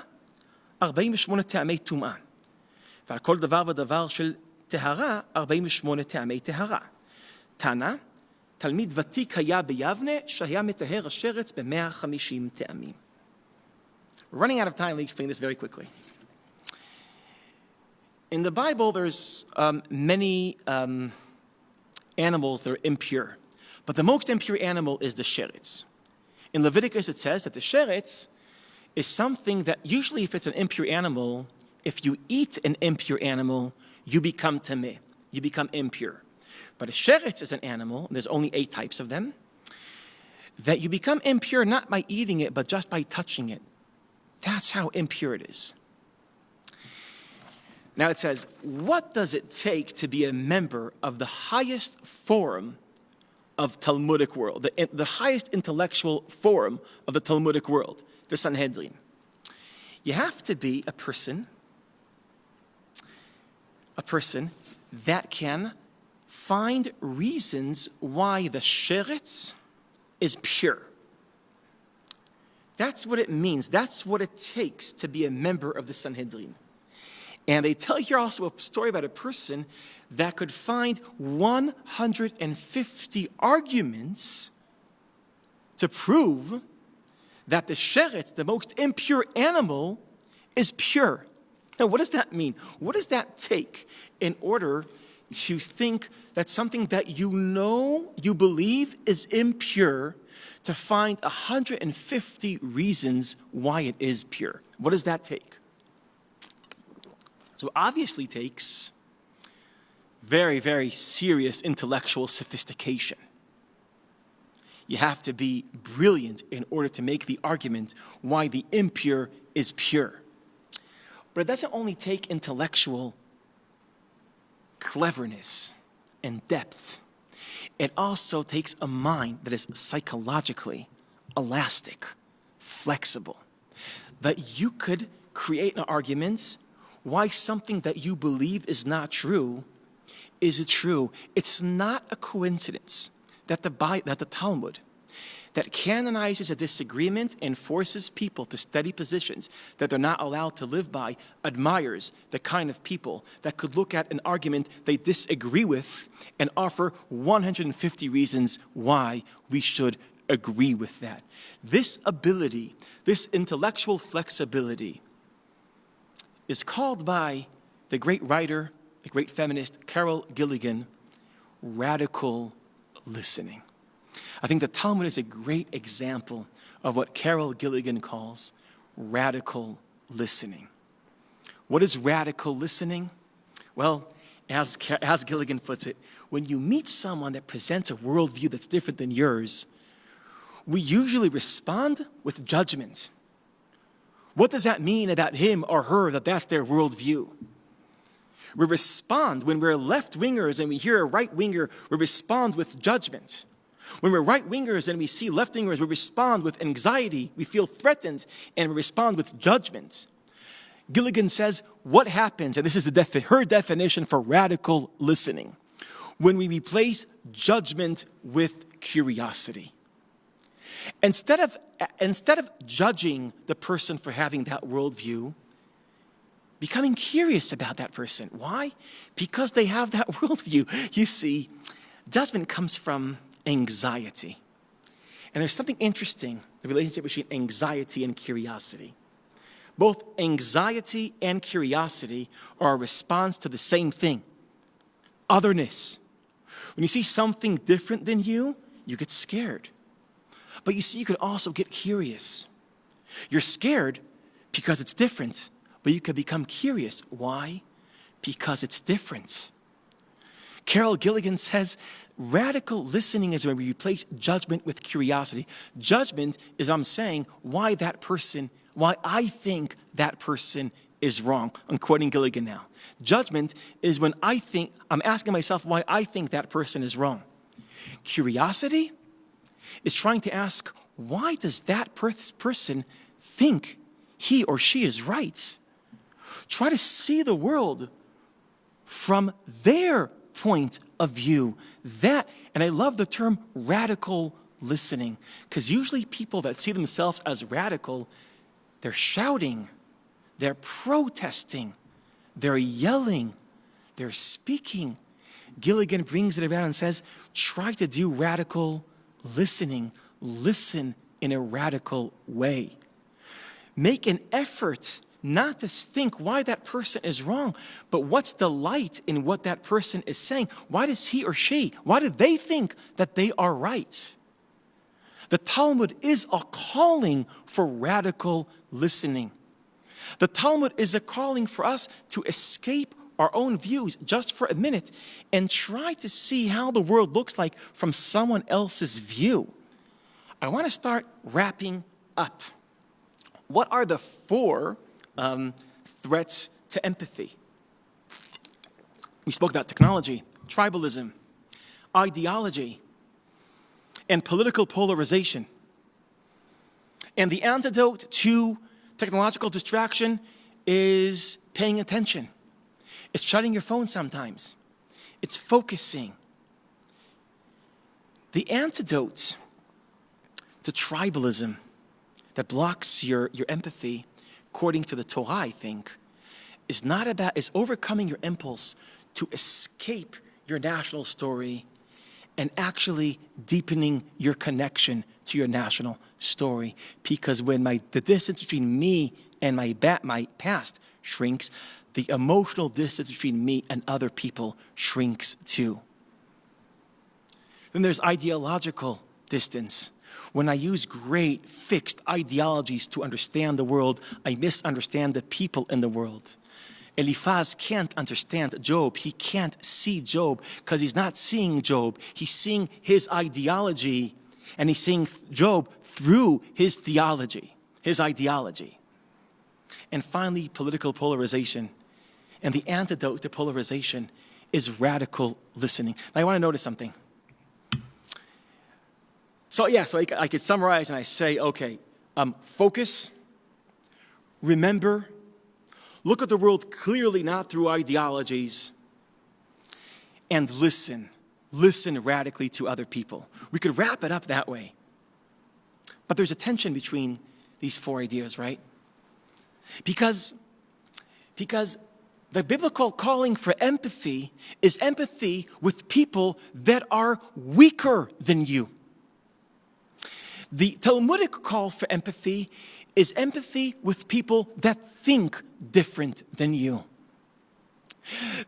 48 טעמי טומאה. ועל כל דבר ודבר של טהרה, 48 טעמי טהרה. תנא, תלמיד ותיק היה ביבנה, שהיה מטהר השרץ ב-150 טעמים. Running out of time, let me explain this very quickly. In the Bible, there's many animals that are impure. But the most impure animal is the sheretz. In Leviticus, it says that the sheretz is something that usually if it's an impure animal, if you eat an impure animal, you become tameh. You become impure. But a sheretz is an animal, and there's only 8 types of them, that you become impure not by eating it, but just by touching it. That's how impure it is. Now it says, what does it take to be a member of the highest forum of Talmudic world, the highest intellectual forum of the Talmudic world, the Sanhedrin? You have to be a person that can find reasons why the sheretz is pure. That's what it means. That's what it takes to be a member of the Sanhedrin. And they tell here also a story about a person that could find 150 arguments to prove that the sheretz, the most impure animal, is pure. Now, what does that mean? What does that take in order to think that something that you know, you believe is impure, to find 150 reasons why it is pure? What does that take? So it obviously takes very, very serious intellectual sophistication. You have to be brilliant in order to make the argument why the impure is pure. But it doesn't only take intellectual cleverness and depth. It also takes a mind that is psychologically elastic, flexible, that you could create an argument why something that you believe is not true is true. It's not a coincidence that the Talmud, that canonizes a disagreement and forces people to study positions that they're not allowed to live by, admires the kind of people that could look at an argument they disagree with and offer 150 reasons why we should agree with that. This ability, this intellectual flexibility, is called by the great writer, the great feminist, Carol Gilligan, radical listening. I think the Talmud is a great example of what Carol Gilligan calls radical listening. What is radical listening? Well, as Gilligan puts it, when you meet someone that presents a worldview that's different than yours, we usually respond with judgment. What does that mean about him or her that that's their worldview? We respond when we're left-wingers and we hear a right-winger, we respond with judgment. When we're right-wingers and we see left-wingers, we respond with anxiety, we feel threatened, and we respond with judgment. Gilligan says, what happens, and this is her definition for radical listening, when we replace judgment with curiosity. Instead of judging the person for having that worldview, becoming curious about that person. Why? Because they have that worldview. You see, judgment comes from anxiety. And there's something interesting, the relationship between anxiety and curiosity. Both anxiety and curiosity are a response to the same thing, otherness. When you see something different than you get scared. But you see, you could also get curious. You're scared because it's different, but you could become curious. Why? Because it's different. Carol Gilligan says, radical listening is when we replace judgment with curiosity. Judgment is I'm saying why I think that person is wrong. I'm quoting Gilligan now. Judgment is when I'm asking myself why I think that person is wrong. Curiosity is trying to ask, why does that person think he or she is right? Try to see the world from their point of view. And I love the term radical listening. Because usually people that see themselves as radical, they're shouting, they're protesting, they're yelling, they're speaking. Gilligan brings it around and says, try to do radical listening. Listen in a radical way. Make an effort not to think why that person is wrong, but what's the light in what that person is saying? Why does he or she, why do they think that they are right? The Talmud is a calling for radical listening. The Talmud is a calling for us to escape our own views just for a minute and try to see how the world looks like from someone else's view. I want to start wrapping up. What are the 4 threats to empathy? We spoke about technology, tribalism, ideology, and political polarization. And the antidote to technological distraction is paying attention. It's shutting your phone sometimes. It's focusing. The antidote to tribalism that blocks your empathy, according to the Torah, I think, is overcoming your impulse to escape your national story and actually deepening your connection to your national story. Because when the distance between me and my past shrinks, the emotional distance between me and other people shrinks too. Then there's ideological distance. When I use great fixed ideologies to understand the world, I misunderstand the people in the world. Eliphaz can't understand Job. He can't see Job because he's not seeing Job. He's seeing his ideology, and he's seeing Job through his theology, his ideology. And finally, political polarization. And the antidote to polarization is radical listening. Now, I want to notice something. So I could summarize and I say, okay, focus, remember, look at the world clearly, not through ideologies, and listen. Listen radically to other people. We could wrap it up that way. But there's a tension between these 4 ideas, right? Because the biblical calling for empathy is empathy with people that are weaker than you. The Talmudic call for empathy is empathy with people that think different than you.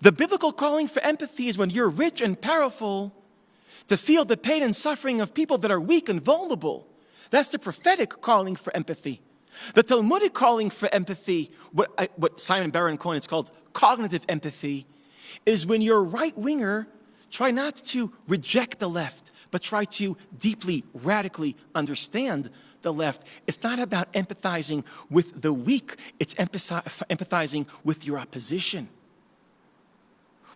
The biblical calling for empathy is when you're rich and powerful to feel the pain and suffering of people that are weak and vulnerable. That's the prophetic calling for empathy. The Talmudic calling for empathy, what Simon Baron Cohen has called cognitive empathy, is when you're a right-winger, try not to reject the left, but try to deeply, radically understand the left. It's not about empathizing with the weak. It's empathizing with your opposition,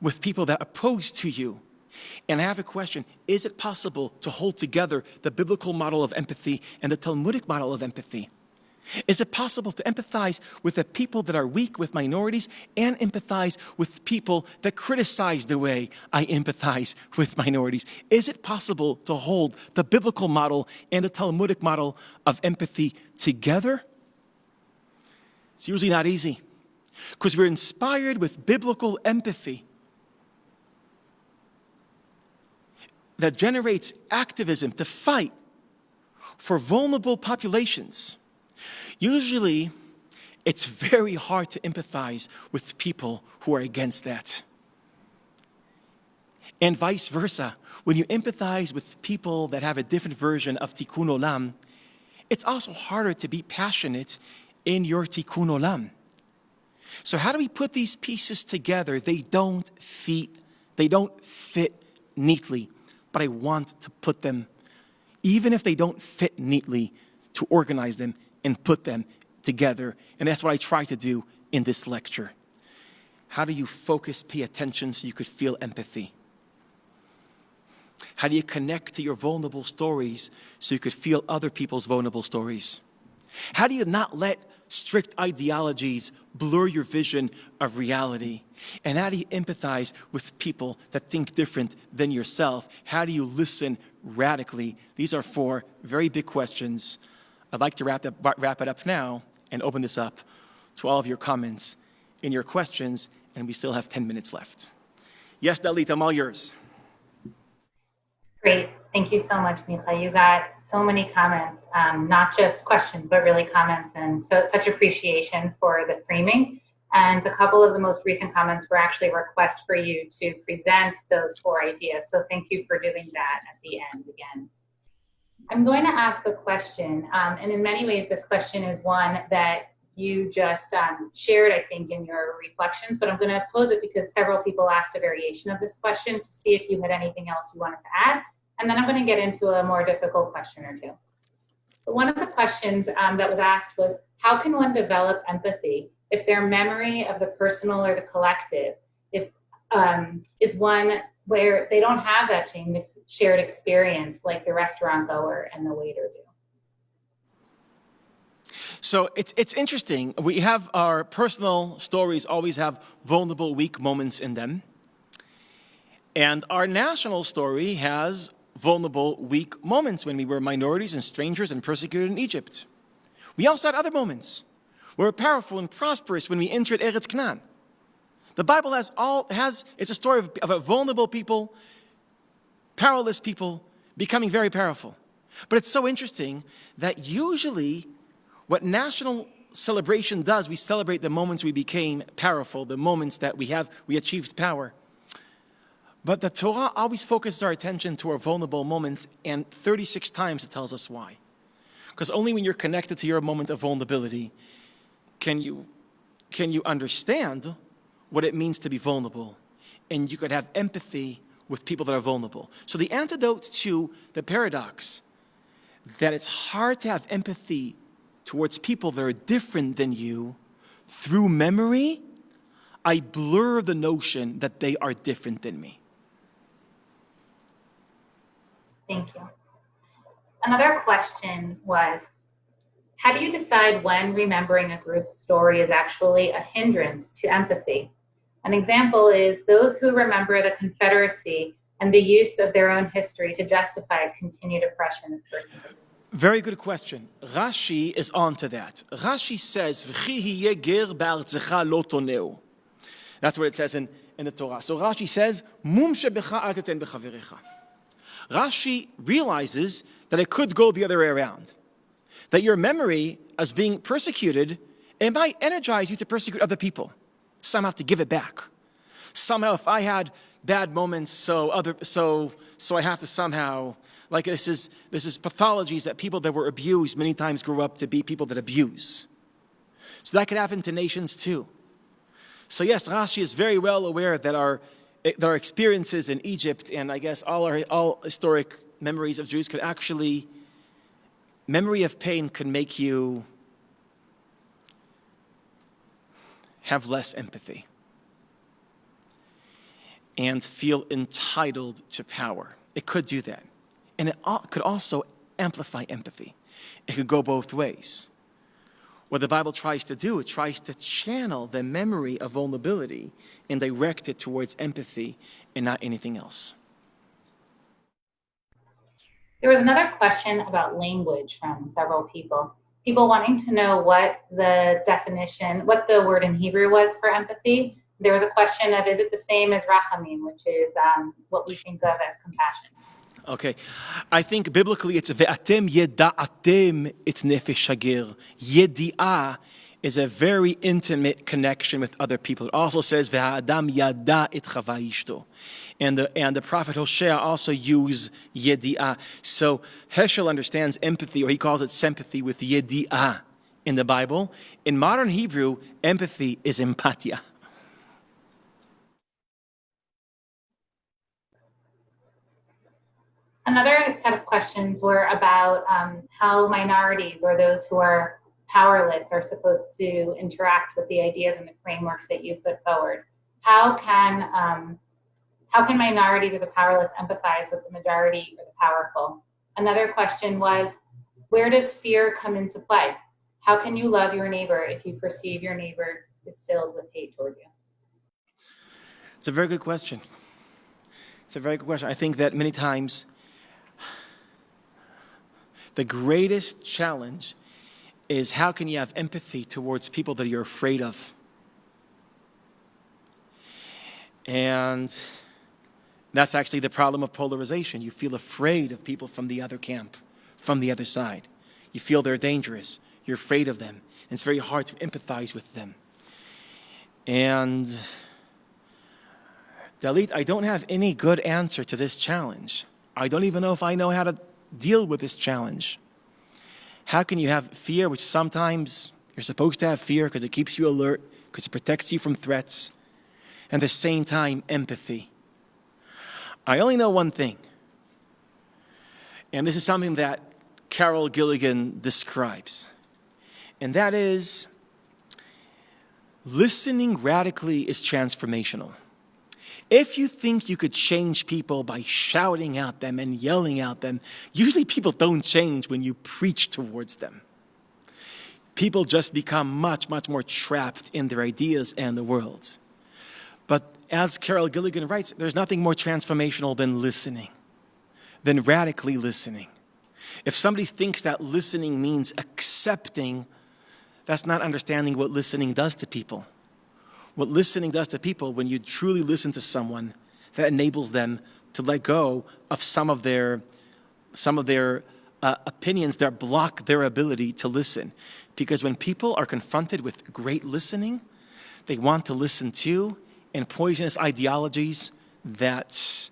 with people that oppose to you. And I have a question. Is it possible to hold together the biblical model of empathy and the Talmudic model of empathy? Is it possible to empathize with the people that are weak, with minorities, and empathize with people that criticize the way I empathize with minorities? Is it possible to hold the biblical model and the Talmudic model of empathy together? It's usually not easy, because we're inspired with biblical empathy that generates activism to fight for vulnerable populations. Usually, it's very hard to empathize with people who are against that. And vice versa. When you empathize with people that have a different version of Tikkun Olam, it's also harder to be passionate in your Tikkun Olam. So how do we put these pieces together? They don't fit neatly, but I want to put them, even if they don't fit neatly, to organize them and put them together. And that's what I try to do in this lecture. How do you focus, pay attention so you could feel empathy? How do you connect to your vulnerable stories so you could feel other people's vulnerable stories? How do you not let strict ideologies blur your vision of reality? And how do you empathize with people that think different than yourself? How do you listen radically. These are 4 very big questions. I'd like to wrap it up now and open this up to all of your comments and your questions, and we still have 10 minutes left. Yes, Dalit, I'm all yours. Great. Thank you so much, Micah. You got so many comments, not just questions, but really comments, and such appreciation for the framing. And a couple of the most recent comments were actually requests for you to present those 4 ideas. So thank you for doing that at the end again. I'm going to ask a question, and in many ways, this question is one that you just shared, I think, in your reflections, but I'm going to pose it because several people asked a variation of this question to see if you had anything else you wanted to add, and then I'm going to get into a more difficult question or two. But one of the questions that was asked was, how can one develop empathy if their memory of the personal or the collective is one where they don't have that shared experience like the restaurant goer and the waiter do? So it's interesting. We have our personal stories always have vulnerable, weak moments in them. And our national story has vulnerable, weak moments when we were minorities and strangers and persecuted in Egypt. We also had other moments. We were powerful and prosperous when we entered Eretz Canaan. The Bible it's a story of a vulnerable people, powerless people becoming very powerful. But it's so interesting that usually what national celebration does, we celebrate the moments we became powerful, the moments that we achieved power. But the Torah always focuses our attention to our vulnerable moments, and 36 times it tells us why. Because only when you're connected to your moment of vulnerability can you understand what it means to be vulnerable, and you could have empathy with people that are vulnerable. So the antidote to the paradox that it's hard to have empathy towards people that are different than you, through memory, I blur the notion that they are different than me. Thank you. Another question was, how do you decide when remembering a group's story is actually a hindrance to empathy? An example is those who remember the Confederacy and the use of their own history to justify continued oppression of persons. Very good question. Rashi is on to that. Rashi says, that's what it says in the Torah. So Rashi says, Rashi realizes that it could go the other way around. That your memory as being persecuted, it might energize you to persecute other people. Some have to give it back. Somehow, if I had bad moments, so I have to somehow, like this is pathologies that people that were abused many times grew up to be people that abuse. So that could happen to nations too. So yes, Rashi is very well aware that our experiences in Egypt, and I guess all historic memories of Jews could actually, memory of pain could make you have less empathy and feel entitled to power. It could do that. And it could also amplify empathy. It could go both ways. What the Bible tries to do, it tries to channel the memory of vulnerability and direct it towards empathy and not anything else. There was another question about language from several people. People wanting to know what the word in Hebrew was for empathy. There was a question of, is it the same as rachamim, which is what we think of as compassion? Okay, I think biblically it's ve'atem yeda'atem et nefesh shagir. Yedi'ah is a very intimate connection with other people. It also says ve'adam yada et chava ishto. And the prophet Hosea also used yedi'ah. So Heschel understands empathy, or he calls it sympathy, with yedi'ah in the Bible. In modern Hebrew, empathy is empatia. Another set of questions were about how minorities or those who are powerless are supposed to interact with the ideas and the frameworks that you put forward. How can minorities or the powerless empathize with the majority or the powerful? Another question was, where does fear come into play? How can you love your neighbor if you perceive your neighbor is filled with hate toward you? It's a very good question. I think that many times the greatest challenge is how can you have empathy towards people that you're afraid of? And that's actually the problem of polarization. You feel afraid of people from the other camp, from the other side. You feel they're dangerous. You're afraid of them. And it's very hard to empathize with them. And Dalit, I don't have any good answer to this challenge. I don't even know if I know how to deal with this challenge. How can you have fear, which sometimes you're supposed to have fear because it keeps you alert, because it protects you from threats, and at the same time, empathy? I only know one thing, and this is something that Carol Gilligan describes, and that is listening radically is transformational. If you think you could change people by shouting at them and yelling at them, usually people don't change when you preach towards them. People just become much, much more trapped in their ideas and the world. But as Carol Gilligan writes, there's nothing more transformational than listening, than radically listening. If somebody thinks that listening means accepting, that's not understanding what listening does to people. What listening does to people, when you truly listen to someone, that enables them to let go of some of their opinions that block their ability to listen. Because when people are confronted with great listening, they want to listen to, and poisonous ideologies that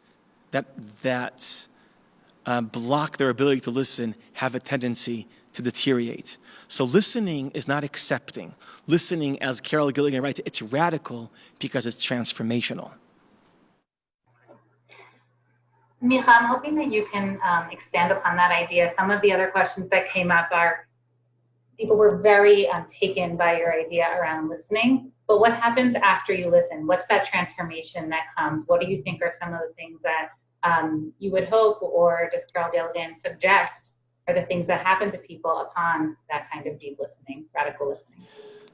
block their ability to listen have a tendency to deteriorate. So listening is not accepting. Listening, as Carol Gilligan writes, it's radical because it's transformational. Micah, I'm hoping that you can expand upon that idea. Some of the other questions that came up are, people were very taken by your idea around listening, but what happens after you listen? What's that transformation that comes? What do you think are some of the things that you would hope, or does Carol Gilligan suggest are the things that happen to people upon that kind of deep listening, radical listening?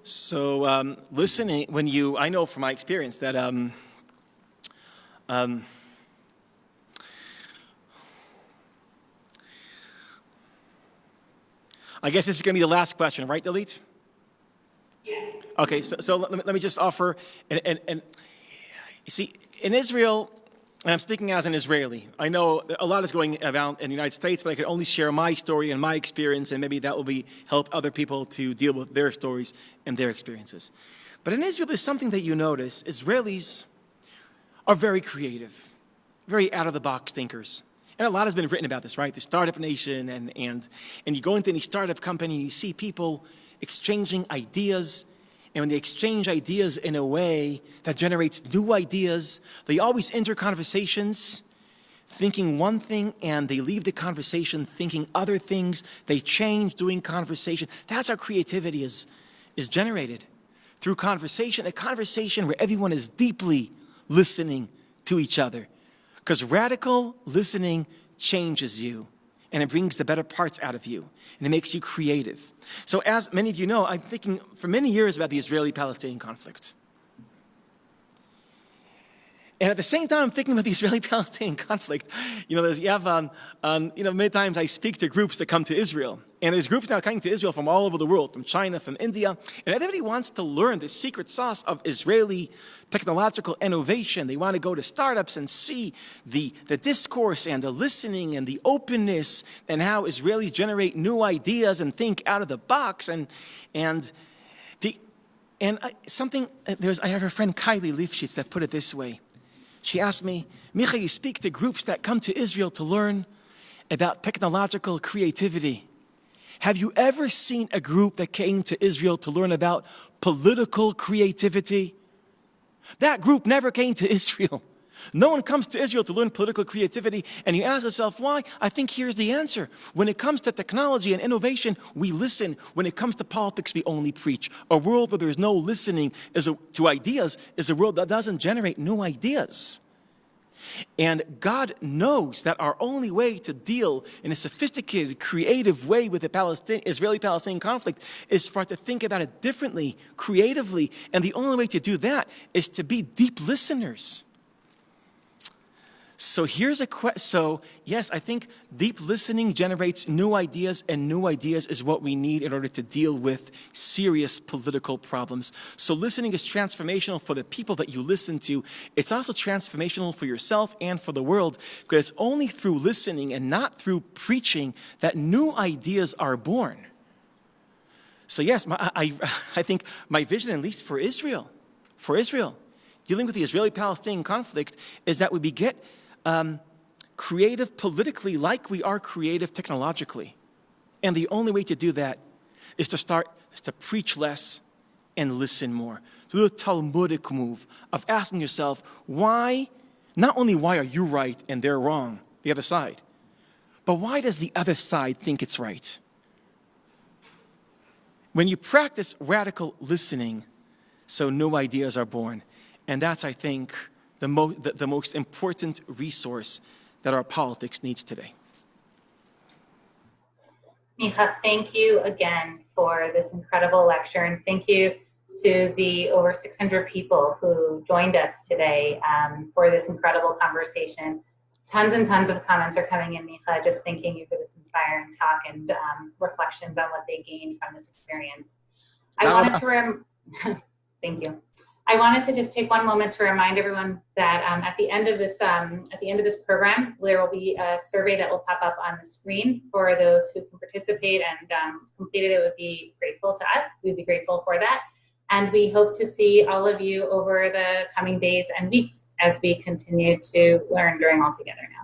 So listening, I know from my experience that I guess this is going to be the last question, right, Dalit? Yeah. Okay, so let me just offer, and you see, in Israel, and I'm speaking as an Israeli, I know a lot is going around in the United States, but I can only share my story and my experience, and maybe that will help other people to deal with their stories and their experiences. But in Israel, there's something that you notice. Israelis are very creative, very out-of-the-box thinkers. And a lot has been written about this, right? The startup nation, and you go into any startup company, you see people exchanging ideas, and when they exchange ideas in a way that generates new ideas, they always enter conversations thinking one thing, and they leave the conversation thinking other things. They change doing conversation. That's how creativity is generated, through conversation, a conversation where everyone is deeply listening to each other. Because radical listening changes you, and it brings the better parts out of you, and it makes you creative. So as many of you know, I'm thinking for many years about the Israeli-Palestinian conflict. And at the same time, I'm thinking about the Israeli-Palestinian conflict. Many times I speak to groups that come to Israel. And there's groups now coming to Israel from all over the world, from China, from India. And everybody wants to learn the secret sauce of Israeli technological innovation. They want to go to startups and see the discourse and the listening and the openness and how Israelis generate new ideas and think out of the box. I have a friend, Kylie Lifshitz, that put it this way. She asked me, Micah, you speak to groups that come to Israel to learn about technological creativity. Have you ever seen a group that came to Israel to learn about political creativity? That group never came to Israel. No one comes to Israel to learn political creativity, and you ask yourself, why? I think here's the answer. When it comes to technology and innovation, we listen. When it comes to politics, we only preach. A world where there's no listening to ideas is a world that doesn't generate new ideas. And God knows that our only way to deal in a sophisticated, creative way with the Israeli-Palestinian conflict is for us to think about it differently, creatively. And the only way to do that is to be deep listeners. So here's a question. So yes, I think deep listening generates new ideas, and new ideas is what we need in order to deal with serious political problems. So listening is transformational for the people that you listen to. It's also transformational for yourself and for the world, because it's only through listening and not through preaching that new ideas are born. So yes, I think my vision, at least for Israel, dealing with the Israeli-Palestinian conflict, is that we get creative politically like we are creative technologically. And the only way to do that is to preach less and listen more. Do the Talmudic move of asking yourself, why, not only why are you right and they're wrong, the other side, but why does the other side think it's right? When you practice radical listening, so new ideas are born. And that's, I think, the most important resource that our politics needs today. Micah, thank you again for this incredible lecture, and thank you to the over 600 people who joined us today for this incredible conversation. Tons and tons of comments are coming in, Micah, just thanking you for this inspiring talk and reflections on what they gained from this experience. I wanted to thank you. I wanted to just take one moment to remind everyone that at the end of this program, there will be a survey that will pop up on the screen for those who can participate and complete it. It would be grateful to us. We'd be grateful for that. And we hope to see all of you over the coming days and weeks as we continue to learn during All Together Now.